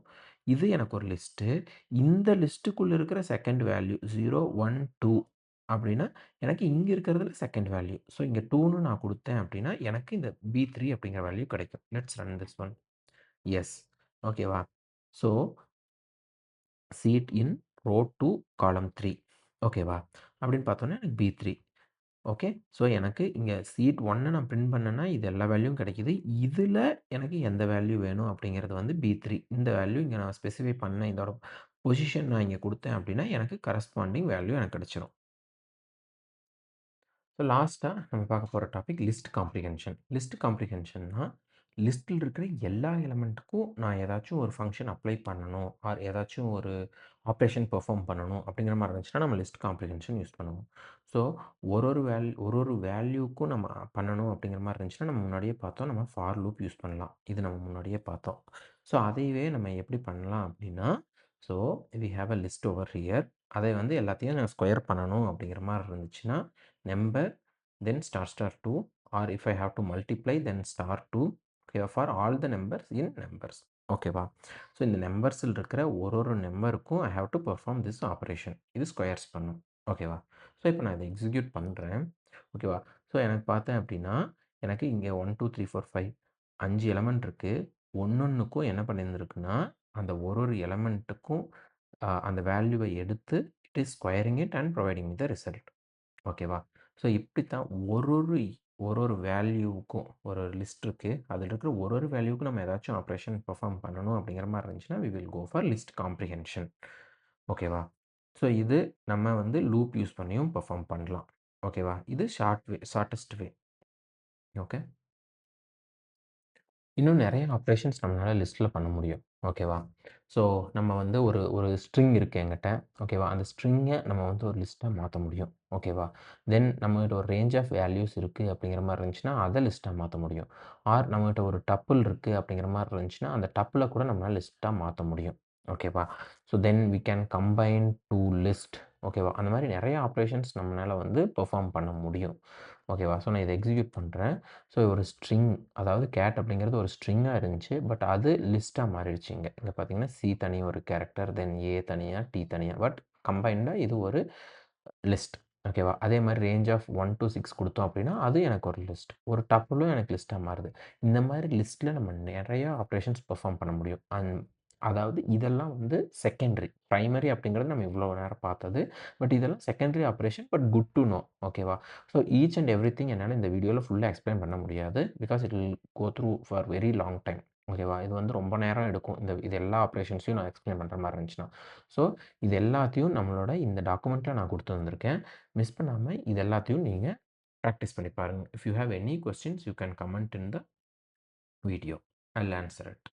இது எனக்கு ஒரு லிஸ்ட்டு. இந்த லிஸ்ட்டுக்குள்ள இருக்கிற செகண்ட் வேல்யூ 0, 1, 2 அப்படின்னா எனக்கு இங்க இருக்கிறதுல செகண்ட் வேல்யூ. ஸோ இங்க 2ன்னு நான் குடுத்தேன் அப்படின்னா, எனக்கு இந்த B3 அப்படிங்கிற வேல்யூ கிடைக்கும். Let's run this one. Yes. ஓகேவா? So sheet in row 2 column 3. ஓகேவா? அப்படின்னு பார்த்தோம்னா எனக்கு B3. ஓகே. ஸோ எனக்கு இங்க சீட் 1 நான் பிரிண்ட் பண்ணேன்னா, இது எல்லா வேல்யூவும் கிடைக்குது. இதுல எனக்கு எந்த வேல்யூ வேணும் அப்படிங்கிறது வந்து B3. இந்த வேல்யூ இங்க நான் ஸ்பெசிஃபை பண்ணேன். இதோட பொசிஷன் நான் இங்க குடுத்தேன் அப்படின்னா, எனக்கு கரஸ்பாண்டிங் வேல்யூ எனக்கு கிடைச்சிரும். ஸோ லாஸ்ட்டா நம்ம பார்க்க போற டாபிக் லிஸ்ட் காம்ப்ரிஹென்ஷன். லிஸ்ட் காம்ப்ரிஹென்ஷன்னா, லிஸ்ட்டில இருக்கிற எல்லா எலிமெண்ட்டுக்கும் நான் ஏதாச்சும் ஒரு ஃபங்ஷன் அப்ளை பண்ணணும், ஆர் ஏதாச்சும் ஒரு ஆப்பரேஷன் பெர்ஃபார்ம் பண்ணணும் அப்படிங்கிற மாரி இருந்துச்சுன்னா, நம்ம லிஸ்ட் காம்ப்ரிஹென்ஷன் யூஸ் பண்ணுவோம். ஸோ ஒரு ஒரு வேல்யூக்கும் நம்ம பண்ணணும் அப்படிங்கிற மாரி இருந்துச்சுன்னா, நம்ம முன்னாடியே பார்த்தோம். நம்ம ஃபார் லூப் யூஸ் பண்ணலாம். இது நம்ம முன்னாடியே பார்த்தோம். ஸோ அதையவே நம்ம எப்படி பண்ணலாம் அப்படின்னா, so we have a list over here. அதை வந்து எல்லாத்தையும் நான் ஸ்கொயர் பண்ணணும் அப்படிங்கிற மாரி இருந்துச்சுன்னா, number then star star 2, or if I have to multiply then star 2, okay, for all the numbers in numbers. ஓகேவா? ஸோ இந்த நம்பர்ஸில் இருக்கிற ஒரு நம்பருக்கும் I have to perform this operation. இது ஸ்கொயர்ஸ் பண்ணும். ஓகேவா? ஸோ இப்போ நான் இத எக்ஸிக்யூட் பண்றேன். ஓகேவா? ஸோ எனக்கு பார்த்தேன் அப்படின்னா, எனக்கு இங்க 1, 2, 3, 4, 5 5 எலிமெண்ட் இருக்கு. ஒண்ணொண்ணுக்கும் என்ன பண்ணியிருந்திருக்குன்னா, அந்த ஒரு எலிமெண்ட்டுக்கும் அந்த வேல்யூவ எடுத்து it is squaring it and providing me the result. ஓகேவா? ஸோ இப்படித்தான் ஒரு வேல்யூவுக்கும் ஒரு லிஸ்ட் இருக்கு. அதில இருக்கிற ஒரு வேல்யூவுக்கும் நம்ம ஏதாச்சும் ஆப்பரேஷன் பெர்ஃபார்ம் பண்ணணும் அப்படிங்கிற மாரி இருந்துச்சுன்னா, we will go for list comprehension. ஓகேவா? ஸோ இது நம்ம வந்து லூப் யூஸ் பண்ணியும் பெர்ஃபார்ம் பண்ணலாம். ஓகேவா? இது ஷார்ட்டஸ்ட் வே. ஓகே. இன்னும் நெறைய ஆப்பரேஷன்ஸ் நம்மளால லிஸ்ட்ல பண்ண முடியும். ஓகேவா? ஸோ நம்ம வந்து ஒரு ஒரு ஸ்ட்ரிங் இருக்கு என்கிட்ட. ஓகேவா? அந்த ஸ்ட்ரிங்க நம்ம வந்து ஒரு லிஸ்ட்டா மாத்த முடியும். ஓகேவா? தென் நம்மகிட்ட ஒரு ரேஞ்ச் ஆஃப் வேல்யூஸ் இருக்கு அப்படிங்கிற மாரி இருந்துச்சுன்னா, அத லிஸ்ட்டா மாத்த முடியும். ஆர் நம்மகிட்ட ஒரு டப்பிள் இருக்கு அப்படிங்கிற மாரி இருந்துச்சுன்னா, அந்த டப்பிள கூட நம்மளால லிஸ்ட்டா மாத்த முடியும். ஓகேவா? So then we can combine two list. ஓகேவா? அந்த மாரி நெறைய ஆப்பரேஷன்ஸ் நம்மனால வந்து பெர்ஃபார்ம் பண்ண முடியும். ஓகேவா? ஸோ நான் இத எக்ஸிக்யூட் பண்றேன். ஸோ ஒரு ஸ்ட்ரிங் அதாவது கேட் அப்படிங்கிறது ஒரு ஸ்ட்ரிங்கா இருந்துச்சு. பட் அது லிஸ்ட்டா மாறிடுச்சு இங்க. இங்க பார்த்தீங்கன்னா, சி தனி ஒரு கேரக்டர், தென் ஏ தனியா, டி தனியா. பட் கம்பைன்டா இது ஒரு லிஸ்ட். ஓகேவா? அதே மாரி ரேஞ்ச் ஆஃப் 1 டூ 6 குடுத்தோம் அப்படின்னா, அது எனக்கு ஒரு லிஸ்ட். ஒரு டப்பிளும் எனக்கு லிஸ்ட்டா மாறுது. இந்த மாரி லிஸ்ட்ல நம்ம நெறைய ஆப்பரேஷன்ஸ் பெர்ஃபார்ம் பண்ண முடியும். அதாவது இதெல்லாம் வந்து செகண்டரி. பிரைமரி அப்படிங்கிறது நம்ம இவ்வளோ நேரம் பார்த்தது. பட் இதெல்லாம் secondary operation. But good to know. ஓகேவா? ஸோ ஈச் அண்ட் எவ்ரிதிங் என்னால இந்த வீடியோல ஃபுல்லா எக்ஸ்ப்ளைன் பண்ண முடியாது. Because it will go through for very long time. ஓகேவா? இது வந்து ரொம்ப நேரம் எடுக்கும். இது எல்லா ஆப்பரேஷன்ஸையும் நான் எக்ஸ்ப்ளைன் பண்ற மாரி இருந்துச்சுன்னா. ஸோ இது எல்லாத்தையும் நம்மளோட இந்த டாக்குமெண்ட்ல நான் குடுத்து வந்திருக்கேன். மிஸ் பண்ணாம இது எல்லாத்தையும் நீங்க பிராக்டிஸ் பண்ணி பாருங்க. If you have any questions you can comment in the video. I will answer it.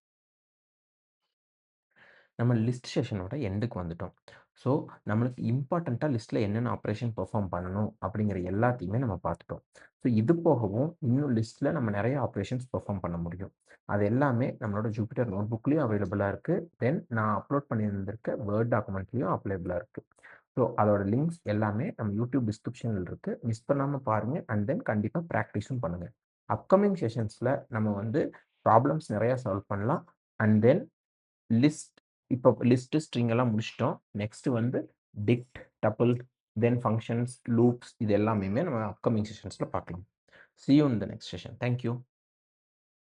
நம்ம லிஸ்ட் செஷனோட எண்டுக்கு வந்துட்டோம். ஸோ, நம்மளுக்கு இம்பார்ட்டன்ட்டா லிஸ்ட்ல என்னென்ன ஆப்பரேஷன் பெர்ஃபார்ம் பண்ணணும் அப்படிங்கிற எல்லாத்தையுமே நம்ம பார்த்துட்டோம். ஸோ, இது போகவும் இன்னும் லிஸ்ட்ல நம்ம நெறைய ஆப்பரேஷன்ஸ் பெர்ஃபார்ம் பண்ண முடியும். அது எல்லாமே நம்மளோட ஜூபிட்டர் நோட்புக்லயும் அவைலபிளா இருக்கு. தென் நான் அப்லோட் பண்ணியிருந்திருக்க வேர்ட் டாக்குமெண்ட்லயும் அவைலபிளா இருக்கு. ஸோ, அதோட லிங்க்ஸ் எல்லாமே நம்ம யூடியூப் டிஸ்கிரிப்ஷன்ல இருக்கு. மிஸ் பண்ணாம பாருங்க. அண்ட் தென் கண்டிப்பா பிராக்டிஸும் பண்ணுங்க. அப்கமிங் செஷன்ஸ்ல நம்ம வந்து ப்ராப்ளம்ஸ் நெறைய சால்வ் பண்ணலாம். அண்ட் தென் லிஸ்ட் இப்போ லிஸ்ட், ஸ்ட்ரிங் எல்லாம் முடிச்சுட்டோம். நெக்ஸ்ட் வந்து டிக்ட், டப்பிள், தென் ஃபங்ஷன்ஸ், லூப்ஸ் இது எல்லாமே நம்ம அப்கமிங் செஷன்ஸ்ல பார்க்கலாம். See you in the next session. Thank you.